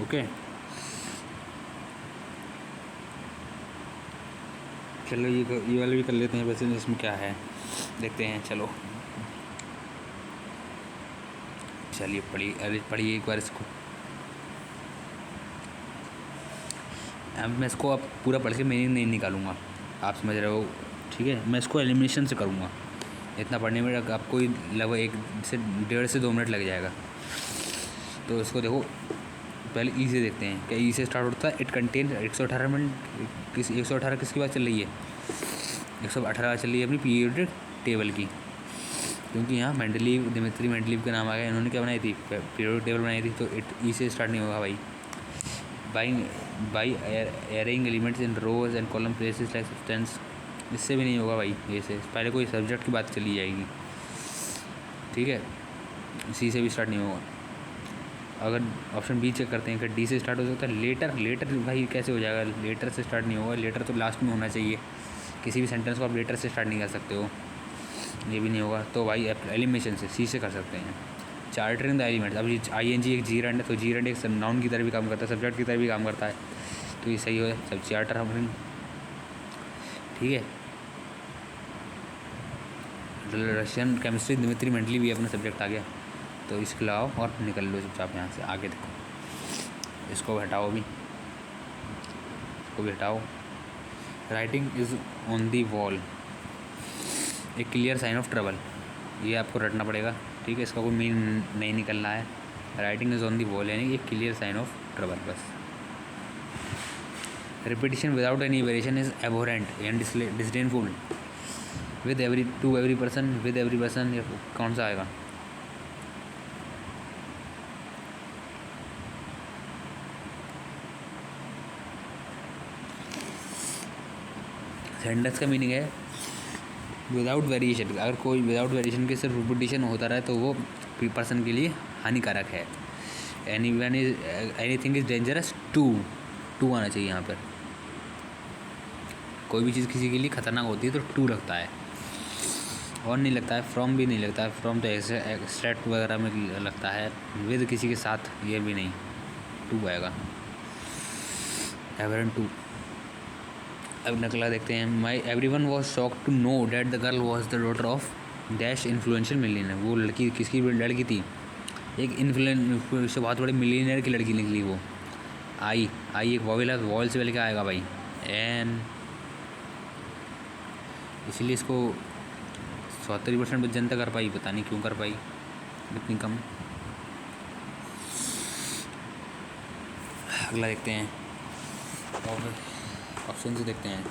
ओके, चलो ये वाले भी कर लेते हैं। वैसे इसमें क्या है देखते हैं। चलिए पढ़िए एक बार इसको। अब मैं इसको पूरा पढ़ के मीनिंग नहीं निकालूंगा, आप समझ रहे हो। ठीक है, मैं इसको एलिमिनेशन से करूँगा। इतना पढ़ने में आपको लगभग 1 से 2 मिनट लग जाएगा। तो इसको देखो, पहले ई से देखते हैं। क्या ई से स्टार्ट होता है? It contain 118 minute. 118 किसकी बात चल रही है? 118 चल रही है अपनी पीरियोडिक टेबल की, क्योंकि यहाँ मेंडलीव, दिमित्री मेंडलीव का नाम आ गया। इन्होंने क्या बनाई थी? पीरियोडिक टेबल बनाई थी। तो ई से स्टार्ट नहीं होगा भाई। by arraying elements in rows and column places like substance इससे भी नहीं होगा भाई, ए से पहले कोई सब्जेक्ट की बात चली जाएगी, ठीक है। सी से भी स्टार्ट नहीं होगा। अगर ऑप्शन बी चेक करते हैं कि डी से स्टार्ट हो सकता है। लेटर, लेटर भाई कैसे हो जाएगा, लेटर से स्टार्ट नहीं होगा, लेटर तो लास्ट में होना चाहिए, किसी भी सेंटेंस को आप लेटर से स्टार्ट नहीं कर सकते हो, ये भी नहीं होगा। तो भाई एलिमिनेशन से सी से कर सकते हैं। चार्टरिंग द एलिमेंट्स, अब आई एन जी एक जीरेंड है, तो जीरेंड एक नाउन की तरह भी काम करता है, सब्जेक्ट की तरह भी काम करता है, तो ये सही हो सब चार्टर हम, ठीक है। रशियन केमिस्ट्री दिमित्री मेंटली भी अपना सब्जेक्ट आ गया, तो इसको लाओ और निकल लो चुपचाप यहाँ से आगे। देखो इसको हटाओ, भी इसको भी हटाओ। Writing is on the wall a clear sign of trouble, ये आपको रटना पड़ेगा, ठीक है। इसका कोई मीन नहीं निकलना है। Writing is on the wall यानी ये क्लियर साइन ऑफ ट्रबल बस। Repetition without any variation is abhorrent and disdainful with every to every person, with every person, ये कौन सा आएगा? सेंटेंस का मीनिंग है विदाउट वेरिएशन, अगर कोई विदाउट वेरिएशन के सिर्फ रिपीटिशन होता रहे तो वो पर्सन के लिए हानिकारक है। एनीथिंग इज डेंजरस टू आना चाहिए यहाँ पर। कोई भी चीज़ किसी के लिए खतरनाक होती है तो टू लगता है, और नहीं लगता है। फ्रॉम भी नहीं लगता है, फ्रॉम तो एक्सट्रैक्ट वगैरह में लगता है। विद किसी के साथ ये भी नहीं, टू आएगा। Everyone to. अब नकला देखते हैं। My every one was shock to know that the girl was the daughter of dash influential millionaire. वो लड़की किसकी लड़की थी? एक इन्फ्लुएंस बहुत बड़े मिलीनियर की लड़की निकली वो। आई एक वॉवेल है, वॉल से पहले क्या आएगा भाई? एन, इसीलिए इसको 70% जनता कर पाई, पता नहीं क्यों कर पाई इतनी कम। अगला देखते हैं, ऑप्शन से देखते हैं।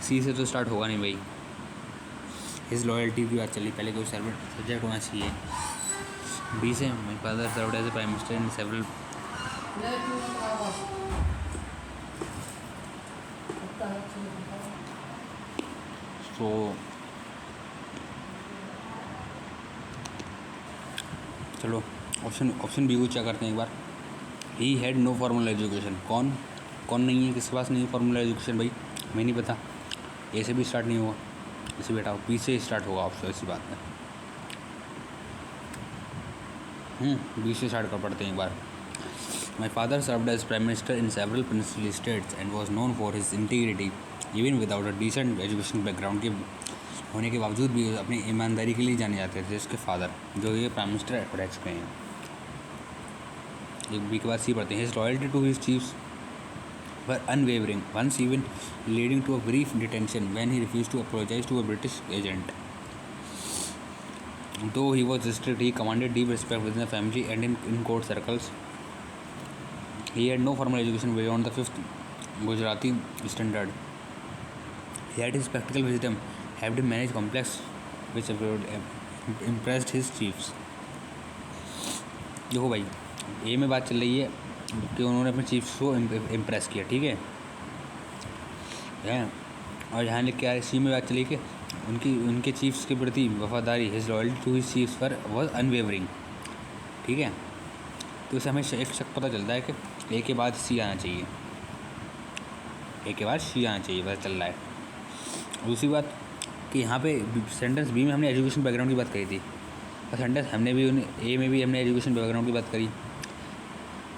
सी से तो स्टार्ट होगा नहीं भाई। हिज लॉयल्टी की बात चली, पहले कोई सब्जेक्ट होना चाहिए। बी से my father served as a prime minister in several, तो चलो ऑप्शन बी को चेक करते हैं एक बार। He had no formal education. कौन नहीं है, किसके पास नहीं है फॉर्मल एजुकेशन भाई? मैं नहीं पता। ए से भी स्टार्ट नहीं होगा, इसे बेटा बी से स्टार्ट होगा ऑप्शन, ऐसी बात है। बी से स्टार्ट कर पढ़ते हैं एक बार। My father served as prime minister in several peninsular states and was known for his integrity even without a decent education background के होने के बावजूद भी अपनी ईमानदारी के लिए जाने जाते थे उसके फादर, जो ये प्राइम मिनिस्टर रह चुके हैं। एक बी के बाद सी पढ़ते हैं। His loyalty to his chiefs were unwavering, once even leading to a brief detention when he refused to apologise to a British agent. Though he was strict, he commanded deep respect within the family and in court circles. He had no formal education beyond the 5th Gujarati standard. He had his practical wisdom, helped him manage complex which impressed his chiefs. देखो भाई, ए में बात चल रही है कि उन्होंने अपने चीफ्स को इम्प्रेस किया, ठीक है। और यहाँ लिख के आए सी में बात चली कि उनके चीफ्स के प्रति वफादारी, his loyalty to his chiefs पर वॉज अनवेवरिंग, ठीक है। तो इससे हमें एक शक पता चलता है कि ए के बाद सी आना चाहिए, ए के बाद सी आना चाहिए, पता चल रहा है। दूसरी बात कि यहाँ पे सेंटेंस बी में हमने एजुकेशन बैकग्राउंड की बात करी थी, और सेंटेंस हमने भी ए में भी हमने एजुकेशन बैकग्राउंड की बात करी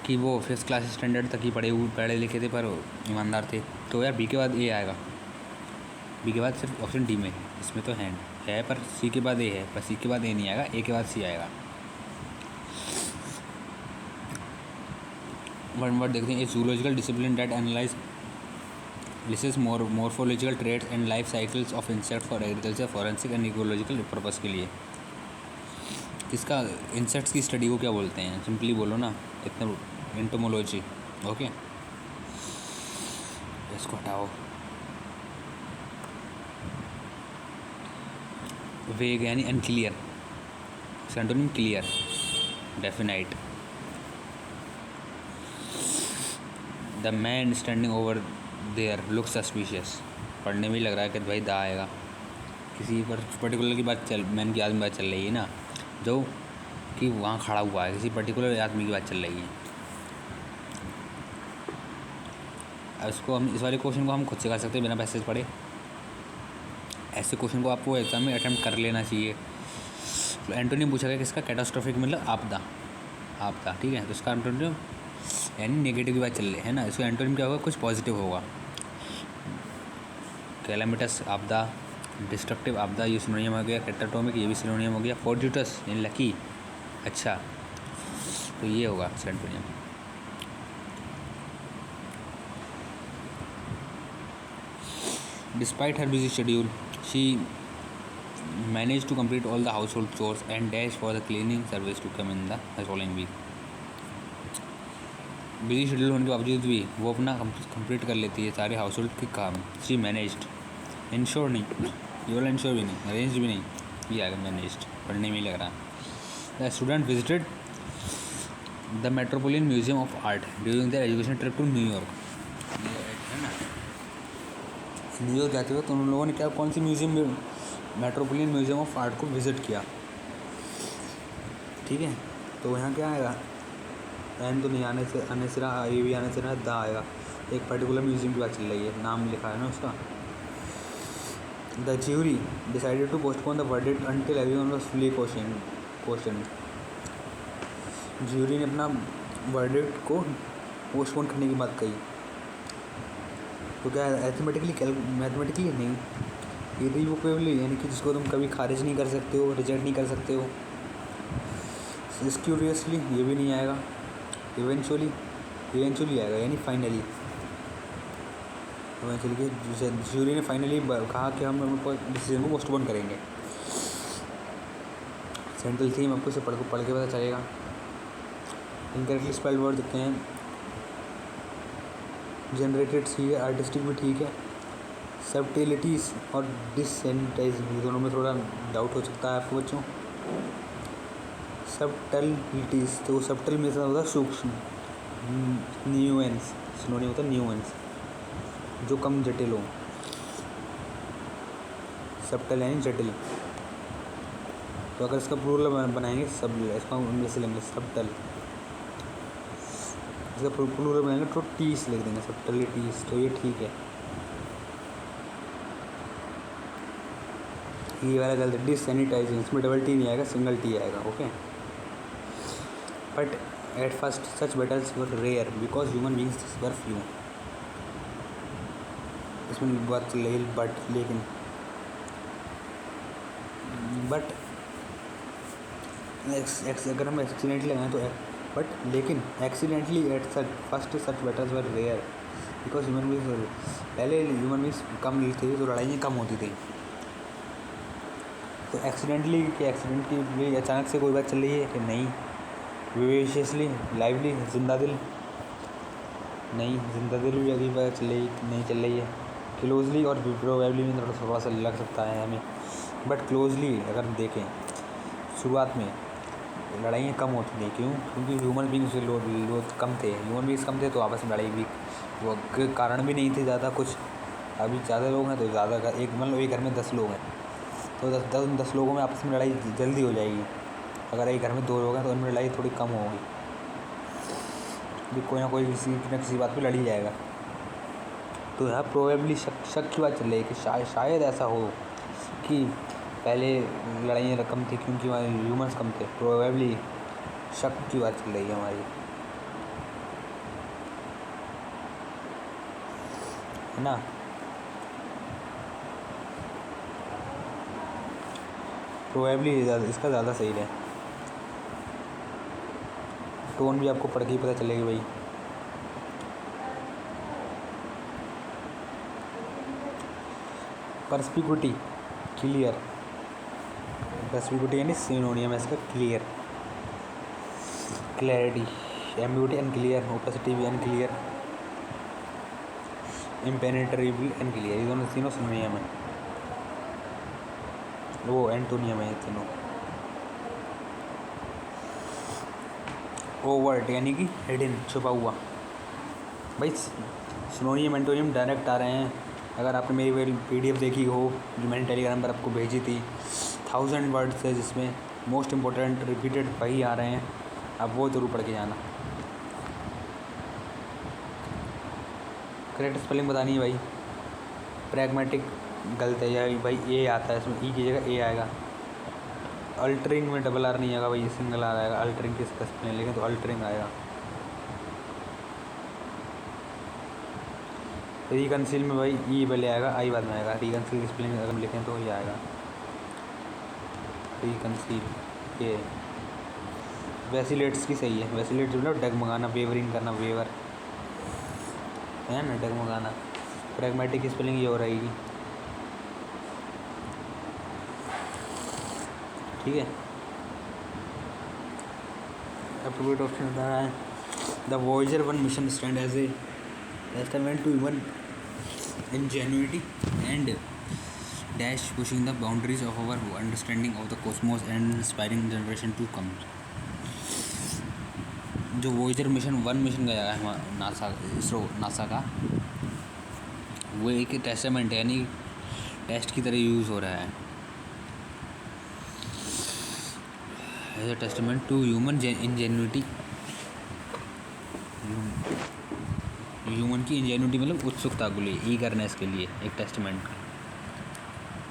कि वो 5th क्लास स्टैंडर्ड तक ही पढ़े लिखे थे पर ईमानदार थे। तो यार बी के बाद ए आएगा, बी के बाद सिर्फ ऑप्शन डी में है, इसमें तो है पर सी के बाद ए है, पर सी के बाद ए नहीं आएगा, ए के बाद सी आएगा। वन वर्ड देखते हैं। A zoological discipline that analyze morphological traits and life cycles of insect for agriculture, forensic and ecological purpose के लिए। इसका इंसेक्ट्स की स्टडी को क्या बोलते हैं? सिंपली बोलो ना, इतना एंटोमोलॉजी। ओके, इसको हटाओ। वेग यानी unclear, antonym clear, definite. The man standing over there look suspicious. पढ़ने में ही लग रहा है कि भाई दा आएगा। किसी पर पर्टिकुलर की बात मैन की आदमी बात चल रही है ना, जो कि वहाँ खड़ा हुआ है, किसी पर्टिकुलर आदमी की बात चल रही है। इसको हम इस वाले क्वेश्चन को हम खुद से कर सकते हैं बिना पैसे पढ़े। ऐसे क्वेश्चन को आपको एग्जाम में अटेम्प्ट कर लेना चाहिए। तो एंटोनियम पूछा गया किसका, कैटास्ट्रोफिक मतलब आपदा, आपदा, ठीक है। तो इसका एंटोनियम यानी नेगेटिव की बात चल रही है ना, इसका एंटोनियम क्या होगा, कुछ पॉजिटिव होगा। कैलामिटस आपदा, डिस्ट्रक्टिव आपदा, ये सिनोनियम हो गया। कैटाटोमिक ये भी सिनोनियम हो गया। फॉर्ट्यूटस यानी लकी, अच्छा, तो ये होगा antonym. Despite her busy schedule, she managed to complete all the household chores and dashed for the cleaning service to come in the following week. Busy schedule होने के बावजूद भी वो अपना कंप्लीट कर लेती है सारे हाउस होल्ड के काम। शी मैनेज्ड, इंश्योर नहीं, ये वाला इंश्योर भी नहीं, अरेंज भी नहीं, ये आएगा मैनेज्ड, पढ़ने में ही लग रहा है। The student visited the metropolitan museum of art during the education trip to New York. है ना, न्यूयॉर्क जाते हुए तो उन लोगों ने क्या, कौन सी म्यूजियम में, मेट्रोपोलिटन म्यूजियम ऑफ आर्ट को विज़िट किया, ठीक है। तो यहाँ क्या आएगा, एन तो नहीं आने से रहा, ये भी आने से रहा, दा आएगा। एक पर्टिकुलर म्यूजियम की बात चल रही है, नाम लिखा है ना उसका। The jury decided to postpone the verdict until everyone was fully question. Jury ने अपना वर्डिक्ट को पोस्टपोन करने की बात कही। तो क्या मैथमेटिकली नहीं, इरिवोकेबली यानी कि जिसको तुम कभी खारिज नहीं कर सकते हो, रिजेक्ट नहीं कर सकते हो। स्क्यूरियसली ये भी नहीं आएगा। इवेंचुअली आएगा यानी फाइनली। ज्यूरी ने फाइनली कहा कि हम डिसीजन को पोस्टपोन करेंगे। सेंट्रल थीम आपको इसे पढ़ के पता चलेगा। इनकरेक्टली स्पेल्ड वर्ड दिखते हैं। जनरेटेड ठीक है, आर्टिस्टिक भी ठीक है। सबटिलिटीज़ और डिससेंटाइजिंग दोनों में थोड़ा डाउट हो सकता है आपको बच्चों। सबटलिटीज़, तो सबटल में होता है सूक्ष्म। न्यूएंस, सिनोनिम होता है न्यूएंस, जो कम जटिल हो। सबटल यानी जटिल। तो अगर इसका प्लूरल बनाएंगे सब, इसका इंग्लिश लेंगे सबटल। इसका प्लूरल बनाएंगे तो टीस लिख देंगे, सबटलिटीज़, तो ये ठीक है। ये वाला गलत, डिससैनिटाइजिंग, इसमें डबल टी नहीं आएगा, सिंगल टी आएगा, okay. But at first such battles were rare because human beings were few. इसमें बात चल रही है बट, लेकिन बट अगर हम एक्सीडेंटली लगाएं तो बट लेकिन accidentally at first such battles were rare because human beings, पहले ह्यूमन बींग्स कम थे तो लड़ाइयाँ कम होती थी। तो एक्सीडेंटली कि एक्सीडेंट की अचानक से कोई बात चल रही है कि नहीं। विवेशियसली, लाइवली, जिंदा दिल नहीं, जिंदा दिल भी अभी बात चल रही नहीं चल रही है। क्लोजली और प्रोबेबली में थोड़ा सा लग सकता है हमें, बट क्लोजली अगर देखें शुरुआत में लड़ाइयाँ कम होती थी। क्यों? क्योंकि ह्यूमन बींग्स लोग कम थे, ह्यूमन बींग्स कम थे तो आपस में लड़ाई भी वो कारण भी नहीं थे ज़्यादा कुछ। अभी ज़्यादा लोग हैं तो ज़्यादा एक मतलब एक घर में 10 लोग हैं तो 10 लोगों में आपस में लड़ाई जल्दी हो जाएगी। अगर एक घर में 2 लोग हैं तो उनमें लड़ाई थोड़ी कम होगी, कोई ना कोई किसी न किसी बात पे लड़ ही जाएगा। तो यहाँ प्रोबेबली शक की बात चल रही है कि शायद ऐसा हो कि पहले लड़ाइयाँ कम थी क्योंकि हमारे ह्यूमन्स कम थे। प्रोबेबली शक की बात चल रही है हमारी, है ना। प्रोबेबली इसका ज़्यादा सही है। टोन भी आपको पढ़ के ही पता चलेगी भाई। पर्सपिक्यूटी, क्लियर, पर्सपिक्यूटी यानी सिनोनियम है इसका clear. Clarity, ambiguity unclear, opacity भी अनक्लियर, इम्पेनेट्रेबल अनक्लियर, ये दोनों तीनों सिनोनियम है, वो एंटोनियम है ये तीनों। ओवर्ट यानी कि हिडन, छुपा हुआ। भाई सिनोनियम एंटोनियम डायरेक्ट आ रहे हैं। अगर आपने मेरी PDF देखी हो जो मैंने टेलीग्राम पर आपको भेजी थी, 1000 वर्ड्स है जिसमें मोस्ट इम्पोर्टेंट रिपीटेड वही आ रहे हैं, आप वो ज़रूर पढ़ के जाना। करेक्ट स्पेलिंग बतानी है भाई। प्रैग्मेटिक गलत है या भाई ए आता है इसमें, ई की जगह ए आएगा। अल्टरिंग में डबल आर नहीं आएगा भाई, सिंगल आर आएगा। अल्टरिंग किसका स्पेलिंग लिखें तो अल्टरिंग आएगा। रिकंसिल में भाई ई पहले आएगा, आई बाद में आएगा। रिकंसिल की स्पेलिंग अगर लिखें तो ये आएगा रिकंसिल। ये वैसिलेट्स की सही है। वैसिलेट्स मतलब डगमगाना, वेवरिंग करना, वेवर है ना, डगमगाना। प्रैग्मेटिक की स्पेलिंग ये हो रहेगी, ठीक है। अप्रोप्रिएट ऑप्शन बता रहा है the Voyager 1 mission stand as a testament to human ingenuity and dash pushing the boundaries of our understanding of the cosmos and inspiring generation to come। जो वॉयेजर मिशन 1 मिशन गया है NASA का, वो एक testament है, यानी test की तरह यूज़ हो रहा है। As a testament to human ingenuity, human की इंजेन्यूटी मतलब उत्सुकता के लिए, ईगरनेस के लिए एक टेस्टामेंट।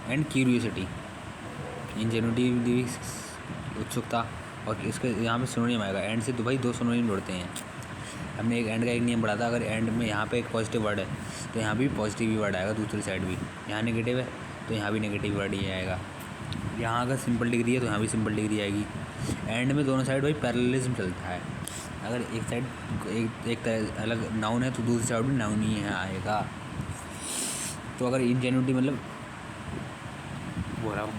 एंड क्यूरियोसिटी, इंजेन्यूटी उत्सुकता, और इसके यहाँ पे सिनोनिम आएगा। एंड से तो भाई 2 सिनोनिम जोड़ते हैं। हमने एक एंड का एक नियम पढ़ा था, अगर एंड में यहाँ पे एक पॉजिटिव वर्ड है तो यहाँ भी पॉजिटिव ही वर्ड आएगा, दूसरी साइड भी। यहाँ नेगेटिव है तो यहाँ भी नेगेटिव वर्ड ही आएगा। यहाँ अगर सिंपल डिग्री है तो यहाँ भी सिंपल डिग्री आएगी। एंड में दोनों साइड भाई पैरेललिज्म चलता है। अगर एक साइड एक अलग नाउन है तो दूसरी साइड भी नाउन ही है आएगा। तो अगर इंजेन्यूटी मतलब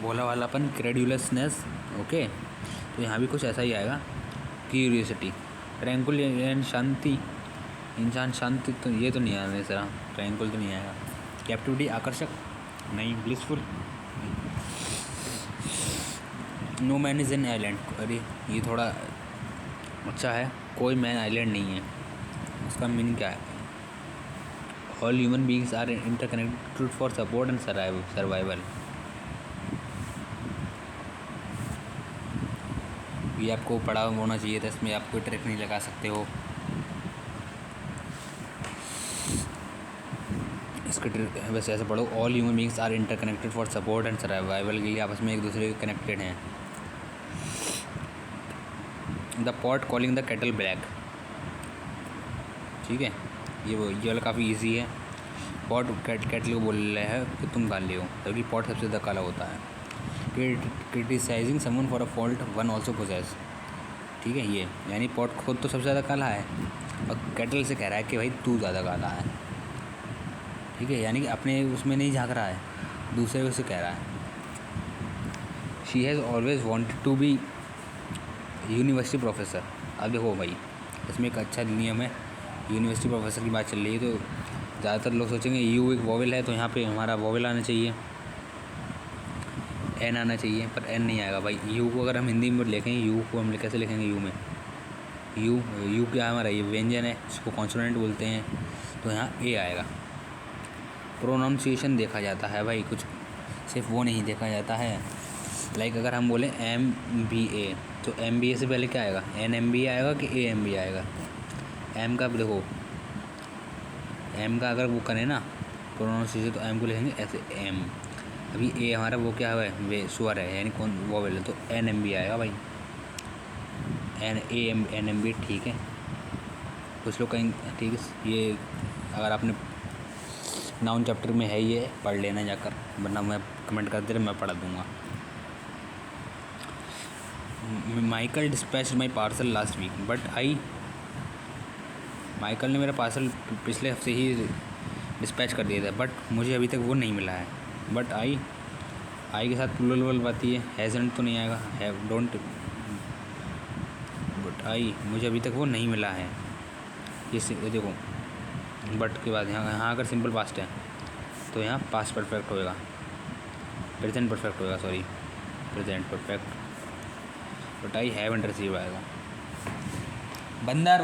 बोला वालापन, क्रेड्यूलसनेस, ओके, तो यहाँ भी कुछ ऐसा ही आएगा, क्यूरियोसिटी। ट्रैंकुल एंड शांति, इंसान शांति, तो ये तो नहीं आने सर, ट्रैंकुल तो नहीं आएगा। कैप्टिविटी आकर्षक नहीं, blissful. No man is an island, अरे ये थोड़ा अच्छा है, कोई मैन आइलैंड नहीं है। उसका मीनिंग क्या है? All human beings are interconnected for support and survival. ये आपको पढ़ा होना चाहिए था, इसमें आप कोई ट्रिक नहीं लगा सकते हो। इसका ट्रिक वैसे ऐसे पढ़ो, all human beings are interconnected for support and survival के लिए आपस में एक दूसरे के कनेक्टेड हैं। The pot calling the kettle black, ठीक है, ये वाला काफ़ी इजी है। पॉट केटल को बोल रहा है कि तुम काले हो, तभी पॉट सबसे ज़्यादा काला होता है। Criticising someone for a fault one also possesses, ठीक है, ये यानी पॉट खुद तो सबसे ज़्यादा काला है और केटल से कह रहा है कि भाई तू ज़्यादा काला है, ठीक है, यानी कि अपने उसमें नहीं झाँक रहा है, दूसरे से कह रहा है। She has always wanted to be university professor. अब देखो भाई, इसमें एक अच्छा नियम है, यूनिवर्सिटी प्रोफेसर की बात चल रही है तो ज़्यादातर लोग सोचेंगे यू एक वोवेल है तो यहाँ पे हमारा वोवेल आना चाहिए, एन आना चाहिए, पर एन नहीं आएगा भाई। यू को अगर हम हिंदी में लिखेंगे, यू को हम कैसे लिखेंगे? यू में यू क्या हमारा ये व्यंजन है, इसको कॉन्सोनेंट बोलते हैं, तो यहाँ ए आएगा। प्रोनाउंसिएशन देखा जाता है भाई, कुछ सिर्फ वो नहीं देखा जाता है। लाइक अगर हम बोलें MBA तो MBA से पहले क्या आएगा? NMBA आएगा कि AMB आएगा? एम का देखो, एम का अगर वो करें ना प्रोनाउंसिएशन तो एम को लिखेंगे ऐसे एम। अभी ए हमारा वो क्या है, वे स्वर है, यानी कौन वोवेल है, तो NMB आएगा भाई, NMB, ठीक है। कुछ लोग कहीं, ठीक है, ये अगर आपने नाउन चैप्टर में है ये पढ़ लेना जाकर, वरना मैं कमेंट कर दे रहे, मैं पढ़ा दूँगा। Michael dispatched my parcel last week but Michael ने मेरा पार्सल पिछले हफ्ते ही डिस्पैच कर दिया था, बट मुझे अभी तक वो नहीं मिला है। बट आई के साथ प्लूरल आती है, हैज़न्ट तो नहीं आएगा, हैव, डोंट, बट आई मुझे अभी तक वो नहीं मिला है। ये देखो, बट के बाद यहाँ अगर सिंपल पास्ट है तो यहाँ पास्ट परफेक्ट होएगा, प्रेजेंट परफेक्ट होएगा, sorry present perfect, but I haven't receive आएगा। बंदर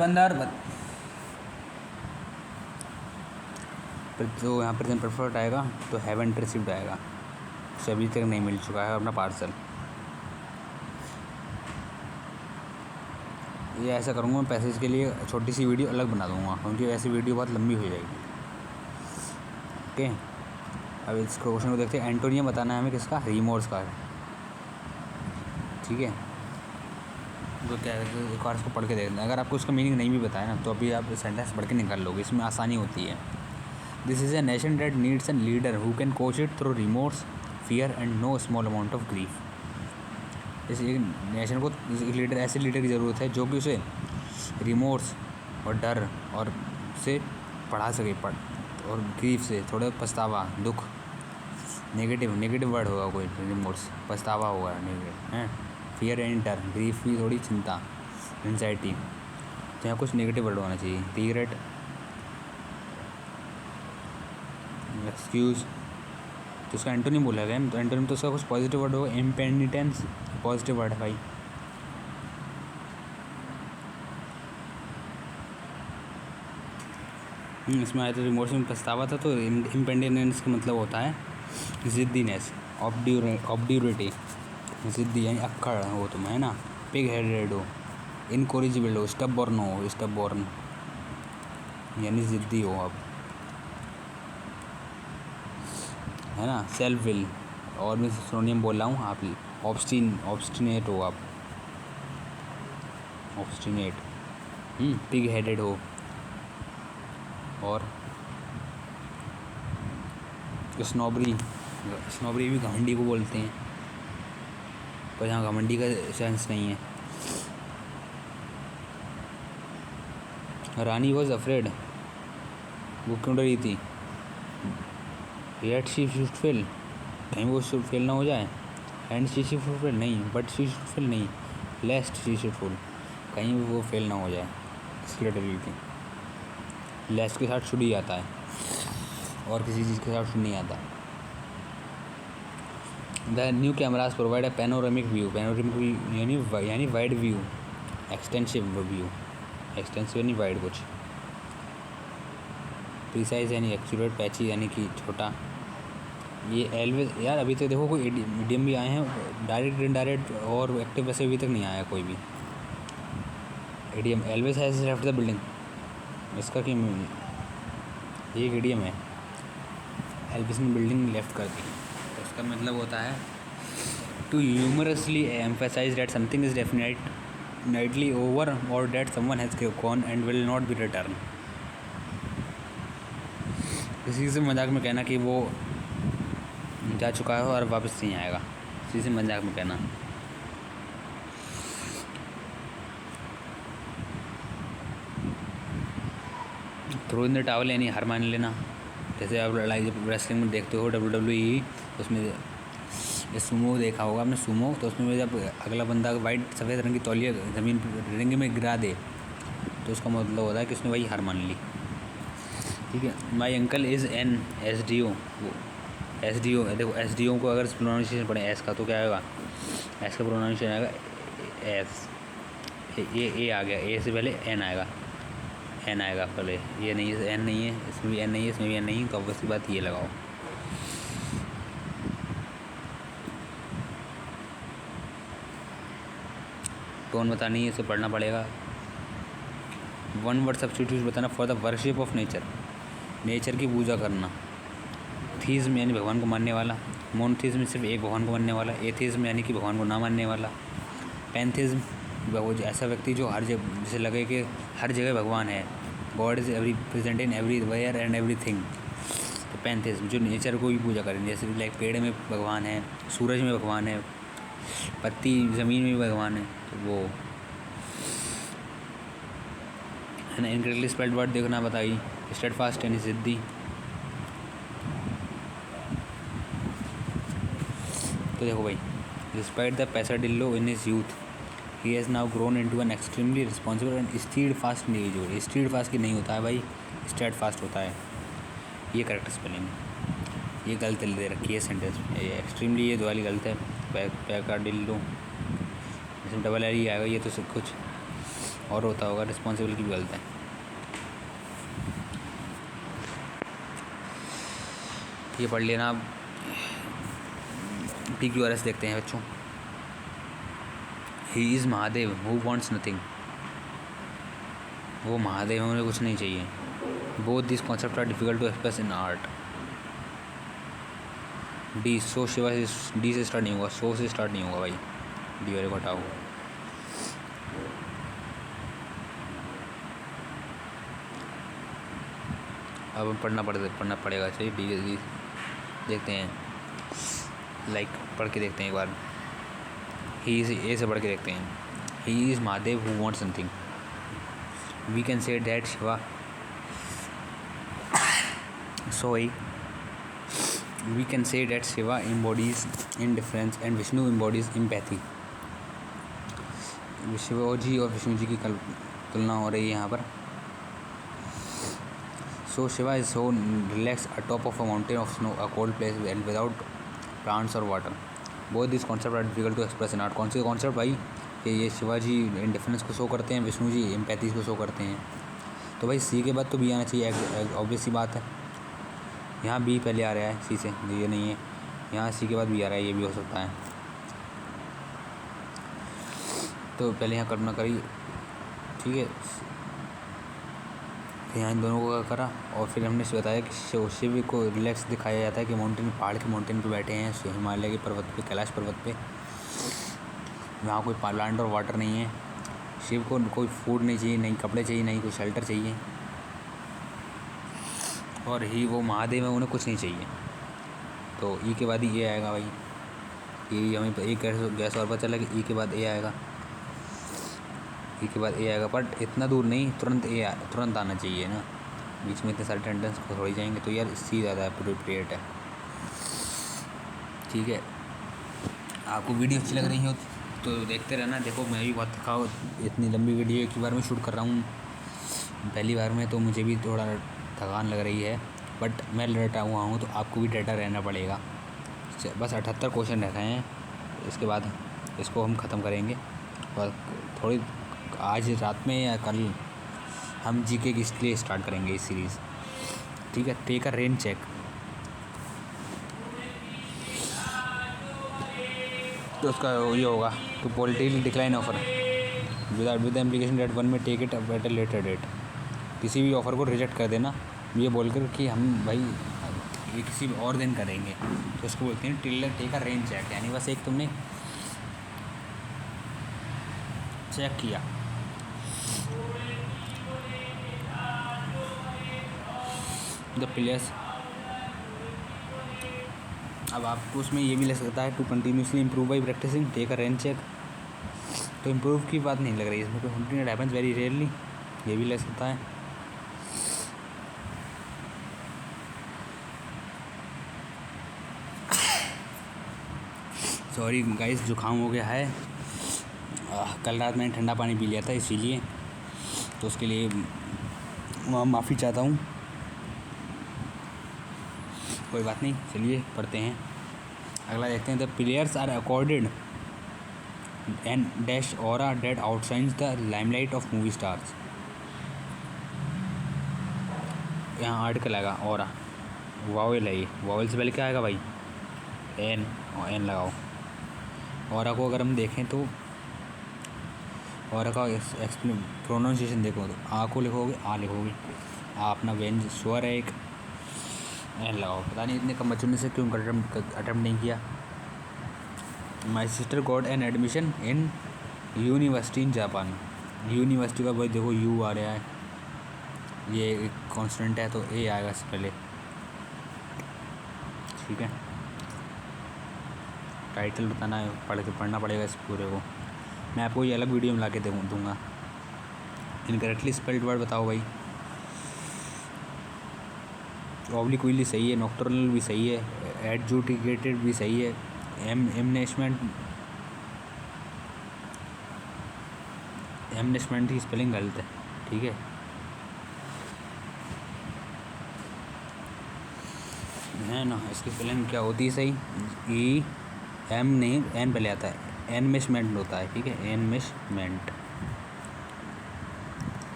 तो यहाँ प्रेजेंट परफेक्ट आएगा तो हैवंट रिसीव्ड आएगा, उसे अभी तक नहीं मिल चुका है अपना पार्सल। ये ऐसा करूँगा मैं, पैसेज के लिए छोटी सी वीडियो अलग बना दूँगा क्योंकि वैसे वीडियो बहुत लंबी हो जाएगी। ओके, अब इस क्वेश्चन को देखते हैं। एंटोनियम बताना है हमें किसका, रिमोर्स का। ठीक है, तो क्या है, एक बार इसको पढ़ के देखना। अगर आपको इसका मीनिंग नहीं भी बताया ना तो अभी आप सेंटेंस पढ़ के निकाल लोगे, इसमें आसानी होती है। This is a nation that needs an leader who can coach it through remorse, fear and know small amount of grief. इस एक नेशन को एक लीडर, ऐसे लीडर की ज़रूरत है जो कि उसे रिमोर्स और डर और से पढ़ा सके, और ग्रीफ से थोड़ा पछतावा, दुख, नेगेटिव वर्ड होगा कोई, रिमोर्स पछतावा होगा नेगेटिव है, फियर एंड डर, ग्रीफ भी थोड़ी चिंता, एंजाइटी, तो यहाँ कुछ नेगेटिव वर्ड होना चाहिए। रिग्रेट, एक्सक्यूज़, तो उसका एंटोनिम बोला गया, तो एंटोनिम तो उसका कुछ पॉजिटिव वर्ड होगा। इम्पेनिटेंस पॉजिटिव वर्ड है भाई। इसमें आया तो रिमोर्स में पछतावा था, तो इम्पेंडिनेंस का मतलब होता है ज़िद्दीनेस, ऑब्ड्यूरिटी, ज़िद्दी यानी अक्खड़ हो तुम, है ना। पिग हेडेड हो, इनकोरिजिबल हो, स्टबबॉर्न हो, स्टबबॉर्न यानी ज़िद्दी हो आप, है ना। सेल्फ विल, और मैं सिनोनिम बोल रहा हूँ, आप ऑब्स्टिनेट हो आप, ऑब्स्टिनेट, पिग हेडेड हो, और स्नोबरी भी घमंडी को बोलते हैं, पर यहाँ घमंडी का सेंस नहीं है। रानी वॉज अफ्रेड, वो क्यों डरी थी। येट शी शुड फेल, कहीं वो शुड फेल ना हो जाए। एंड शी शुड फेल नहीं, बट शी शुड फेल नहीं, लेस्ट शी शुड फेल, कहीं वो फेल ना हो जाए, इसलिए डरी थी। लेस्ट के साथ शुड ही आता है, और किसी चीज़ के साथ शुड नहीं आता। The new cameras provide a panoramic view, panoramic view यानी wide view, extensive view, extensive यानी वाइड कुछ, प्रिसाइज यानी एक्यूरेट, पैची यानी कि छोटा। ये एलवेज, यार अभी तक देखो कोई मीडियम भी आए हैं, डायरेक्ट इनडायरेक्ट और एक्टिव वैसे अभी तक नहीं आया कोई भी। ADM, always has left the building, इसका कि एक एडीएम है, एल्विस ने बिल्डिंग लेफ्ट कर दी, तो उसका मतलब होता है to humorously emphasize that something is definitely over और that someone has gone and will not be return. किसी से मजाक में कहना कि वो जा चुका है और वापस नहीं आएगा, किसी से मजाक में कहना। थ्रो इन द टावल यानी हार मान लेना, जैसे आप लड़ाई जब रेसलिंग में देखते हो WWE, उसमें ये सुमो देखा होगा आपने, सुमो, तो उसमें जब अगला बंदा वाइट सफ़ेद रंग की तौलिया ज़मीन पर रिंग में गिरा दे तो उसका मतलब होता है कि उसने वही हार मान ली। ठीक है, my uncle is an SDO, वो SDO देखो, SDO को अगर प्रोनाउंसिएशन पढ़े एस का तो क्या आएगा, एस का प्रोनाउंसिएशन आएगा एस, ए आ गया, ए से पहले एन आएगा, एन आएगा पहले, ये नहीं है, एन नहीं है, इसमें भी एन नहीं है, इसमें भी एन नहीं है, तो ऑब्वियसली बात ये लगाओ। टोन बतानी है, इसे पढ़ना पड़ेगा। वन वर्ड सब्स्टिट्यूट बताना for the worship of nature, nature की पूजा करना। थीज़्म यानी भगवान को मानने वाला, मोनोथीज़्म सिर्फ एक भगवान को मानने वाला, एथीज़्म यानी कि भगवान को ना मानने वाला, पैंथीज़्म वो ऐसा व्यक्ति जो हर जगह, जैसे लगे कि हर जगह भगवान है, God is every present in everywhere and everything. तो पैंथीज़्म जो नेचर को भी पूजा करें, जैसे लाइक पेड़ में भगवान है, सूरज में भगवान है, पत्ती ज़मीन में भी भगवान है, तो वो है ना। इनकरेक्टली स्पेल्ड वर्ड देखना बताइए, स्टेडफास्ट यानी ज़िद्दी। तो देखो भाई, despite the peccadilloes in his youth he has now grown into an extremely responsible and steadfast individual. Steadfast की नहीं होता है भाई, स्टेड फास्ट होता है, ये करेक्ट स्पेलिंग, ये गलत दे रखी है सेंटेंस में, ये एक्सट्रीमली ये दो वाली गलत है। पैसाडिल्लो इसमें डबल एल ही आएगा, ये तो सब कुछ और होता होगा, रिस्पॉन्सिबल की भी गलत है। ये पढ़ लेना। PQRS देखते हैं बच्चों। He is Mahadev who wants nothing. वो महादेव है, उन्हें कुछ नहीं चाहिए। Both this concept are difficult to express in art. D so Shiva D से स्टार्ट नहीं होगा, सो से स्टार्ट नहीं होगा भाई। डी वाले को हटाओ। अब हम पढ़ना पड़ेगा। चलिए डी देखते हैं, लाइक पढ़ के देखते हैं एक बार। ही इज ए से पढ़ के देखते हैं। He is Mahadev who wants something. We can say that Shiva sorry we can say that Shiva embodies indifference and Vishnu embodies empathy। Shiva ji और विष्णु जी की तुलना हो रही है यहाँ पर। So Shiva is so relaxed atop of a mountain of snow, a cold place and without plants or water। Both these concepts are difficult to express in art। कौन से कॉन्सेप्ट भाई कि ये शिवा जी इंडिफरेंस को शो करते हैं, Vishnu ji empathy को show करते हैं। तो भाई सी के बाद तो बी आना चाहिए, ऑब्वियस सी बात है। यहाँ बी पहले आ रहा है सी से, ये नहीं है। यहाँ सी के बाद बी आ रहा है, ये भी हो सकता है। तो पहले यहाँ कल्पना करी, ठीक है। फिर यहाँ इन दोनों को करा और फिर हमने बताया कि शिव को रिलैक्स दिखाया जाता है कि माउंटेन, पहाड़ के माउंटेन पे बैठे हैं, हिमालय के पर्वत पे, कैलाश पर्वत पे। वहाँ कोई प्लांट और वाटर नहीं है। शिव को कोई फूड नहीं चाहिए, नहीं कपड़े चाहिए, नहीं कोई शेल्टर चाहिए। और ही वो महादेव है, उन्हें कुछ नहीं चाहिए। तो ई के बाद ही ये आएगा भाई। ये हमें एक गैस और पता चला कि ई के बाद ए आएगा। ई के बाद ए आएगा, बट इतना दूर नहीं, तुरंत आना चाहिए ना। बीच में इतने सारे टेंडेंस को थोड़ी जाएंगे। तो यार सी ज़्यादा अप्रोप्रिएट है, ठीक है। आपको वीडियो अच्छी लग रही हो तो देखते रहना। देखो मैं भी बहुत थका हूँ, इतनी लंबी वीडियो एक ही बार में शूट कर रहा हूँ पहली बार में, तो मुझे भी थोड़ा थकान लग रही है। बट मैं डटा हुआ हूँ, तो आपको भी डटा रहना पड़ेगा। बस 78 क्वेश्चन रह गए हैं, इसके बाद इसको हम ख़त्म करेंगे। और थोड़ी आज रात में या कल हम जीके की इसलिए स्टार्ट करेंगे इस सीरीज़, ठीक है। Take a rain check. तो उसका ये होगा तो politically decline offer with application date 1 में take it at a later date. किसी भी ऑफ़र को रिजेक्ट कर देना ये बोलकर कि हम भाई ये किसी और दिन करेंगे, तो उसको बोलते हैं टेक अ रेन चेक। यानी बस एक तुमने चेक किया। द प्लेयर्स, अब आपको उसमें ये भी लग सकता है to continuously improve by practising, take a rain check. तो इम्प्रूव की बात नहीं लग रही इसमें, तो something that happens very rarely, ये भी लग सकता है। सॉरी गाइस, जुकाम हो गया है। कल रात मैंने ठंडा पानी पी लिया था इसीलिए, तो उसके लिए माफ़ी चाहता हूँ। कोई बात नहीं, चलिए पढ़ते हैं। अगला देखते हैं। The players are accorded and dash aura that outshines the limelight of movie stars. यहाँ आर्टिकल आएगा ऑरा, वावेल है ये। वावेल से पहले क्या आएगा भाई? एन, और एन लगाओ। ऑरा को अगर हम देखें तो ऑरा का प्रोनाउंसिएशन देखो तो आ को लिखोगे, आ लिखोगे। आ अपना व्यंज स्वर है एक, एन लगाओ। पता नहीं इतने कम बच्चों ने से क्यों अटेम्प्ट नहीं किया। My sister got an admission in university in Japan. University का भाई देखो यू आ रहा है, ये एक कॉन्स्टेंट है तो ए आएगा इससे पहले, ठीक है। टाइटल बताना है, पढ़ना पड़ेगा इस पूरे को। मैं आपको ये अलग वीडियो में ला के दूँगा। इनकरेक्टली स्पेल्ड वर्ड बताओ भाई। ऑब्लिक्विली सही है, नॉक्टर्नल भी सही है, एडजुडिकेटेड भी सही है, एमनेशमेंट की स्पेलिंग गलत है, ठीक है। है ना, इसकी स्पेलिंग क्या होती है सही? ई एम नहीं, एन पहले आता है, एनमेशमेंट होता है, ठीक है। एनमेशमेंट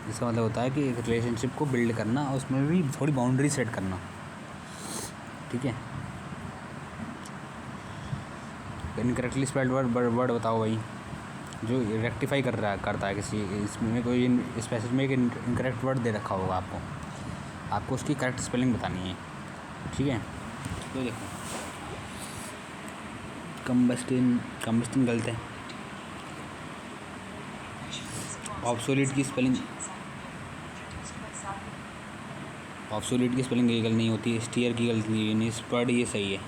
इसका मतलब होता है कि एक रिलेशनशिप को बिल्ड करना और उसमें भी थोड़ी बाउंड्री सेट करना, ठीक है। इनकरेक्टली स्पेल्ड वर्ड बताओ भाई, जो रेक्टिफाई करता है किसी इसमें कोई स्पेसिफिक इनकरेक्ट वर्ड दे रखा होगा आपको उसकी करेक्ट स्पेलिंग बतानी है, ठीक है। तो देखो कम्बस्टिन गलत है, ऑब्सोलीट की स्पेलिंग ये गलत नहीं होती है, स्टीयर की गलती नहीं, स्पर्ड ये सही है,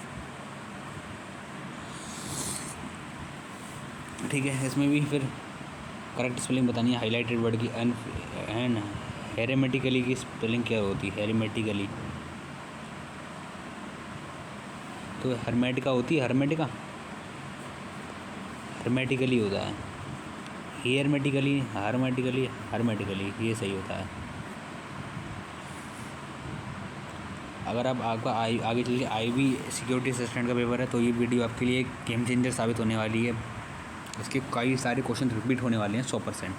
ठीक है। इसमें भी फिर करेक्ट स्पेलिंग बतानी है हाईलाइटेड वर्ड की। एन हेरेमेटिकली की स्पेलिंग क्या होती है? हेरेमेटिकली तो हर्मेटिका होती है, हर्मेटिकली होता है, हेयरमेटिकली हर्मेटिकली ये सही होता है। अगर आप आपका आगे चल के IB सिक्योरिटी असिस्टेंट का पेपर है तो ये वीडियो आपके लिए एक गेम चेंजर साबित होने वाली है। इसके कई सारे क्वेश्चन रिपीट होने वाले हैं 100%।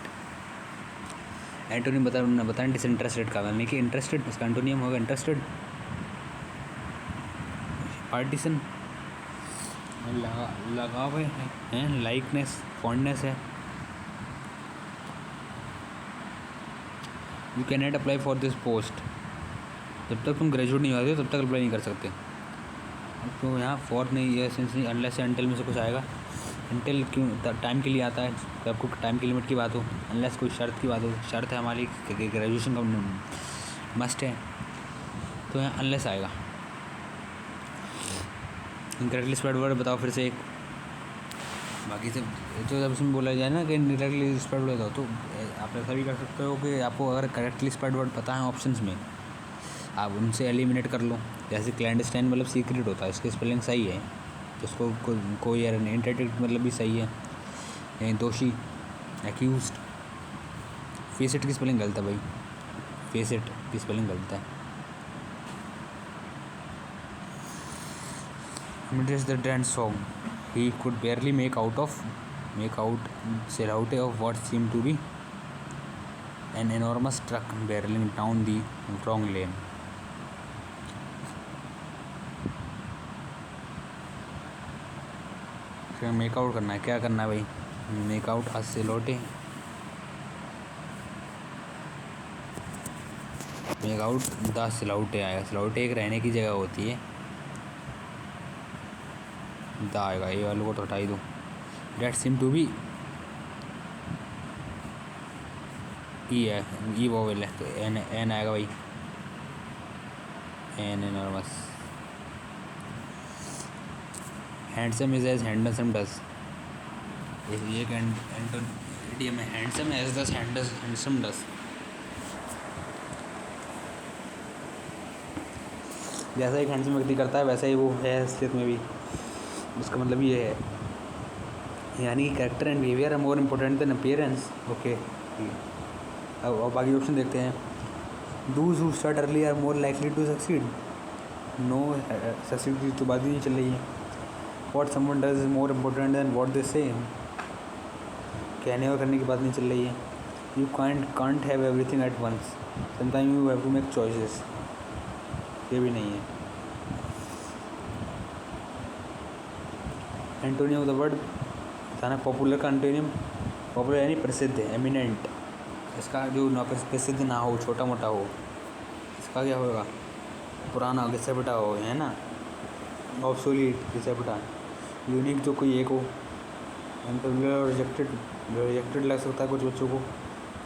एंटोनियम बताएं डिसइंटरेस्टेड का, यानी कि इंटरेस्टेड, इसका एंटोनियम होगा इंटरेस्टेड। पार्टीशन लगाव है, लाइकनेस फॉन्डनेस है। You can not apply for this post, जब तक तुम ग्रेजुएट नहीं होते तब तक अप्लाई नहीं कर सकते। तो यहाँ फॉर नहीं है, सिंस नहीं, अनलेस से अनटिल में से कुछ आएगा। अनटिल क्यों टाइम के लिए आता है, जब आपको टाइम की लिमिट की बात हो, अनलेस कोई शर्त की बात हो, शर्त है हमारी ग्रेजुएशन का मस्ट है, तो यहाँ अनलेस आएगा। इनकरेक्टली स्पेल्ड वर्ड बताओ फिर से एक, बाकी से तो जब इसमें बोला जाए ना कि इनकरेक्टली स्पेल्ड वर्ड बताओ, तो आप ऐसा भी कर सकते हो कि आपको अगर करेक्टली स्पेल्ड वर्ड पता है ऑप्शंस में, आप उनसे एलिमिनेट कर लो। जैसे क्लैंडस्टाइन मतलब सीक्रेट होता है, इसकी स्पेलिंग सही है, तो उसको कोई एरर नहीं। इंटरडिक्ट मतलब भी सही है, दोषी, एक्यूज्ड। फेसिट की स्पेलिंग गलत है भाई, फेसिट की स्पेलिंग गलत है। Amidst the dense fog, he could barely make out silhouette of what seemed to be an enormous truck barreling down the wrong lane. Make out करना है, क्या करना है भाई? Make out a silhouette, make out the silhouette आएगा। Silhouette एक रहने की जगह होती है, द आएगा, ये वालों को तो हटा ही दो। Date seem to be E है, ई वोवेल है, तो एन आएगा भाई, N enormous. Handsome is as handsome does, ये एक एंटोनियम है, handsome as does handsome does. जैसा एक हैंडसम व्यक्ति करता है वैसा ही वो है असलियत में भी, उसका मतलब ये है, यानी character and behaviour are more important than appearance. Okay, अब बाकी ऑप्शन देखते हैं। Those who start early are more likely to succeed, no succeed की तो बात ही नहीं चल रही है। What someone does is more important than what they say, कहने और करने की बात नहीं चल रही है। You can't have everything at once, sometime you have to make choices, ये भी नहीं है। एंटोनियम ऑफ द वर्ड बताना, पॉपुलर का एंटोनियम, पॉपुलर यानी प्रसिद्ध, एमिनेंट, इसका जो ना प्रसिद्ध ना हो, छोटा मोटा हो, इसका क्या होगा? पुराना, घिसा पिटा हो, है ना। ऑब्सोलीट, घिसा पिटा। यूनिक जो कोई एक हो। अनपॉपुलर, रिजेक्टेड लग सकता है कुछ बच्चों को,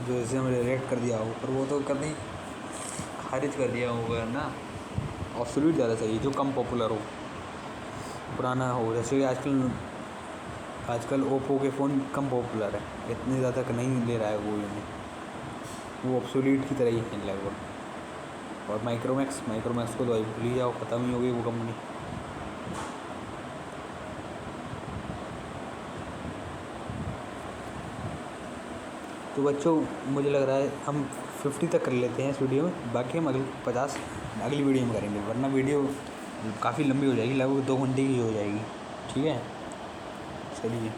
जो जैसे हमने रिजेक्ट कर दिया हो, पर वो तो कभी खारिज कर दिया होगा ना। ऑब्सोलीट ज़्यादा सही है, जो कम पॉपुलर हो, पुराना हो। जैसे आजकल ओप्पो के फ़ोन कम पॉपुलर है, इतने ज़्यादा नहीं ले रहा है वो इन्हें, वो ऑब्सोलीट की तरह ही है लगभग। और माइक्रोमैक्स को तो भूल ही जाओ, ख़त्म ही हो गई वो कंपनी। तो बच्चों मुझे लग रहा है हम 50 तक कर लेते हैं इस वीडियो में, बाकी हम अगली 50 अगली वीडियो में करेंगे, वरना वीडियो काफ़ी लंबी हो जाएगी, लगभग 2 घंटे की हो जाएगी, ठीक है। चलिए,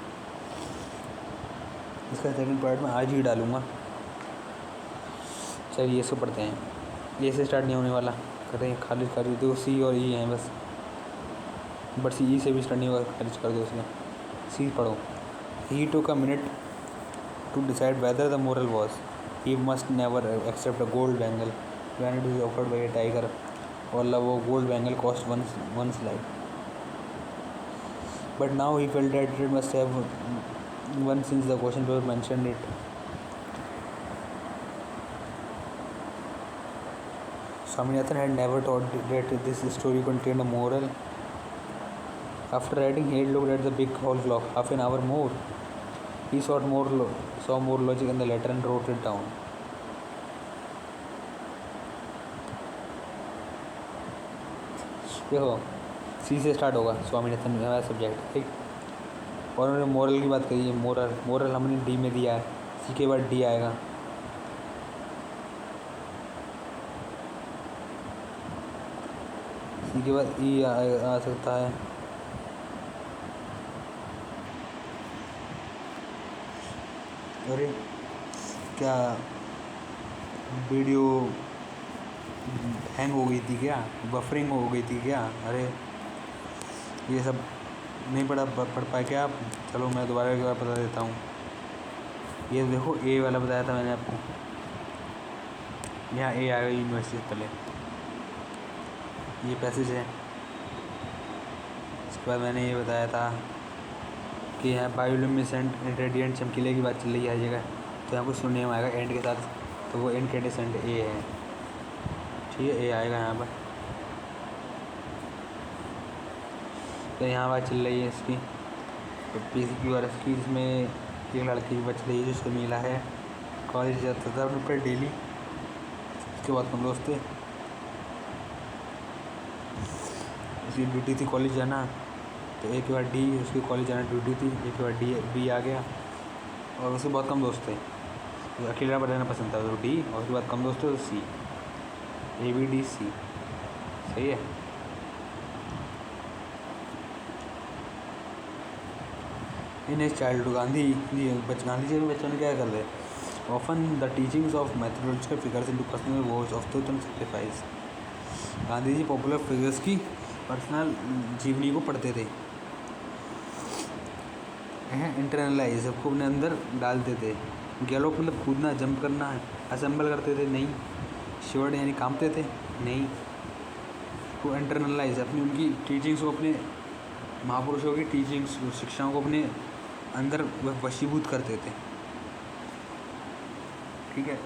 इसका सेकंड पार्ट मैं आज ही डालूँगा। चलिए इसको पढ़ते हैं, ये से स्टार्ट नहीं होने वाला, करते हैं खारिज कर दो, सी और ई हैं बस, बट सी ई से भी स्टार्ट नहीं होगा, खारिज कर दो इसमें। सी पढ़ो। He took a minute to decide whether the moral was he must never accept a gold bangle when it is offered by a tiger और love of gold bangle cost one's life but now he felt that it must have one since the question paper mentioned it Swaminathan had never thought that this story contained a moral. After writing, he had looked at the big hall clock. Half an hour more. He saw more logic in the letter and wrote it down. देखो सी से start होगा स्वामीनाथन हमारा subject ठीक और उन्होंने moral की बात करी है मोरल हमने डी में दिया है सी के बाद डी आएगा सी के बाद ई आ सकता है अरे क्या वीडियो हैंग हो गई थी क्या बफरिंग हो गई थी क्या अरे ये सब नहीं पढ़ पाए क्या आप चलो मैं दोबारा एक बार बता देता हूँ ये देखो ए वाला बताया था मैंने आपको यहाँ ए आएगा यूनिवर्सिटी से पहले ये पैसेज है इसके बाद मैंने ये बताया था कि यहाँ बायोल्यूमिनेसेंट इंग्रेडिएंट चमकीले की बात चल रही है हर जगह तो यहाँ कुछ नेम आएगा एंड के साथ तो वो इनकैंडेसेंट ए है ठीक है ए आएगा यहाँ पर तो यहाँ बात चल रही है इसकी तो पीसी और इसकी इसमें एक लड़की की बच रही है जो शर्मिला है कॉलेज जाता था पर डेली उसके बाद हम दोस्त थे उसकी ड्यूटी थी कॉलेज जाना तो एक बार डी उसकी कॉलेज जाना ड्यूटी थी एक बार डी बी आ गया और उसके बहुत कम दोस्त थे तो अकेला रहना पसंद था तो डी और उसके बाद कम दोस्त थे तो सी ए बी डी सी सही है इन चाइल्डहुड गांधी जी बच्चों ने क्या कर रहे often the teachings of mathematical figures into personal watch of truth and sacrifice Gandhi ji popular figures की पर्सनल जीवनी को पढ़ते थे इंटरनलाइज सबको अपने अंदर डालते थे गैलोप मतलब कूदना जंप करना असेंबल करते थे नहीं श्योर्ड यानी कामते थे नहीं को इंटरनलाइज अपनी उनकी टीचिंग्स को अपने महापुरुषों की टीचिंग्स शिक्षाओं को अपने अंदर वशीभूत करते थे ठीक है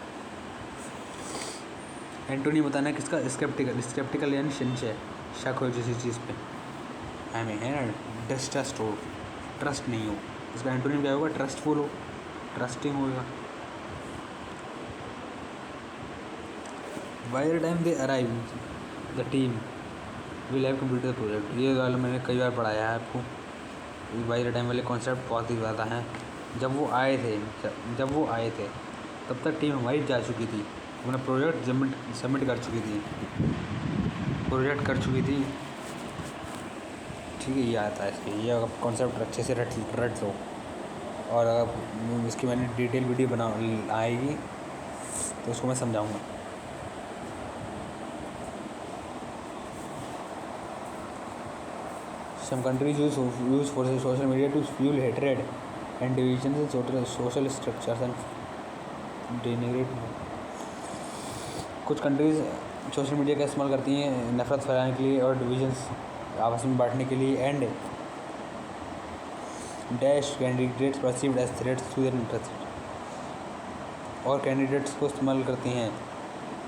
एंटोनी बताना किसका स्केप्टिकल यानी संशय शक हो किसी चीज़ पे हमें है ना डिस्ट्रस्ट हो ट्रस्ट नहीं हो इसका एंटोनिम क्या होगा ट्रस्टफुल हो ट्रस्टिंग होगा by the time they arrive the team will have completed the project ये वाला मैंने कई बार पढ़ाया है आपको बाय द टाइम वाले कॉन्सेप्ट बहुत ही ज़्यादा हैं जब वो आए थे तब तक टीम हमारी जा चुकी थी अपना प्रोजेक्ट सबमिट कर चुकी थी ठीक है ये आता है इसके ये अगर कॉन्सेप्ट अच्छे से रट लो और अगर इसकी मैंने डिटेल वीडियो आएगी तो उसको मैं समझाऊंगा Some countries use for social media to fuel hatred and divisions in social structures and denigrate. कुछ कंट्रीज़ सोशल मीडिया का इस्तेमाल करती हैं नफ़रत फैलाने के लिए और डिविजन्स आपस में बांटने के लिए and dash candidates perceived as threats to their interest और कैंडिडेट्स को इस्तेमाल करती हैं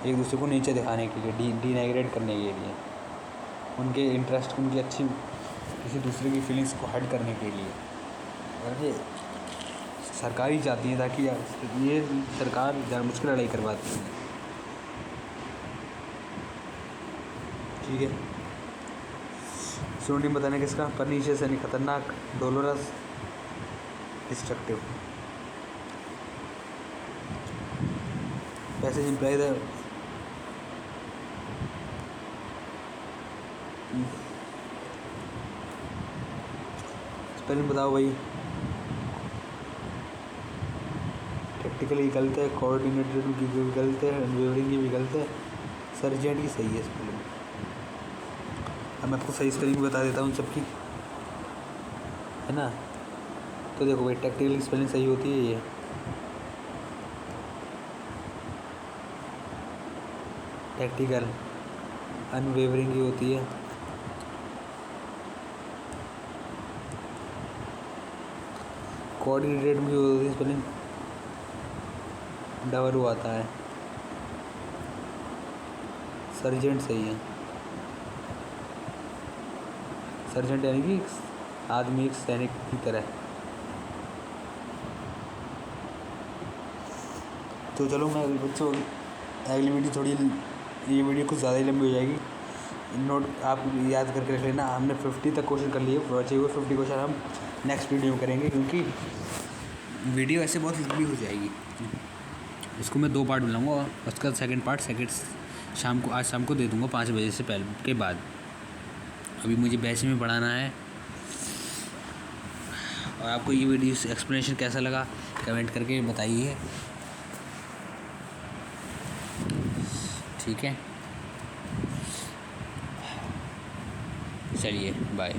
एक दूसरे को नीचे दिखाने के लिए डिनाइग्रेट करने के लिए उनके इंटरेस्ट उनकी अच्छी किसी दूसरे की फीलिंग्स को हर्ट करने के लिए और ये सरकार ही चाहती है ताकि ये सरकार जानबूझकर लड़ाई करवाती है ठीक है सिनोनिम बताने किसका परनीशियस यानी खतरनाक dolorous destructive passage imply the spelling बताओ भाई प्रैक्टिकली गलत है कोऑर्डिनेटेड की भी गलत है अनवेवरिंग की भी गलत है सर्जेंट की सही है स्पेलिंग अब मैं आपको सही स्पेलिंग बता देता हूँ सबकी है ना तो देखो भाई टैक्टिकल की स्पेलिंग सही होती है ये, टैक्टिकल। अनवेवरिंग की होती है, कोऑर्डिनेटेड में होती है स्पेलिंग, डबल ओ आता है। सर्जेंट सही है, सर्जेंट यानी कि आदमी एक सैनिक की तरह। तो चलो मैं बच्चों अगली वीडियो थोड़ी, ये वीडियो कुछ ज़्यादा ही लंबी हो जाएगी। नोट आप याद करके रख लेना, हमने 50 तक क्वेश्चन कर लिए, बचे हुए 50 क्वेश्चन हम नेक्स्ट वीडियो में करेंगे, क्योंकि वीडियो ऐसे बहुत लंबी हो जाएगी। इसको मैं 2 पार्ट बनाऊँगा और उसका सेकंड पार्ट शाम को, आज शाम को दे दूँगा 5 बजे से पहले के बाद। अभी मुझे बैच में पढ़ाना है। और आपको ये वीडियो एक्सप्लेनेशन कैसा लगा कमेंट करके बताइए, ठीक है। चलिए बाय।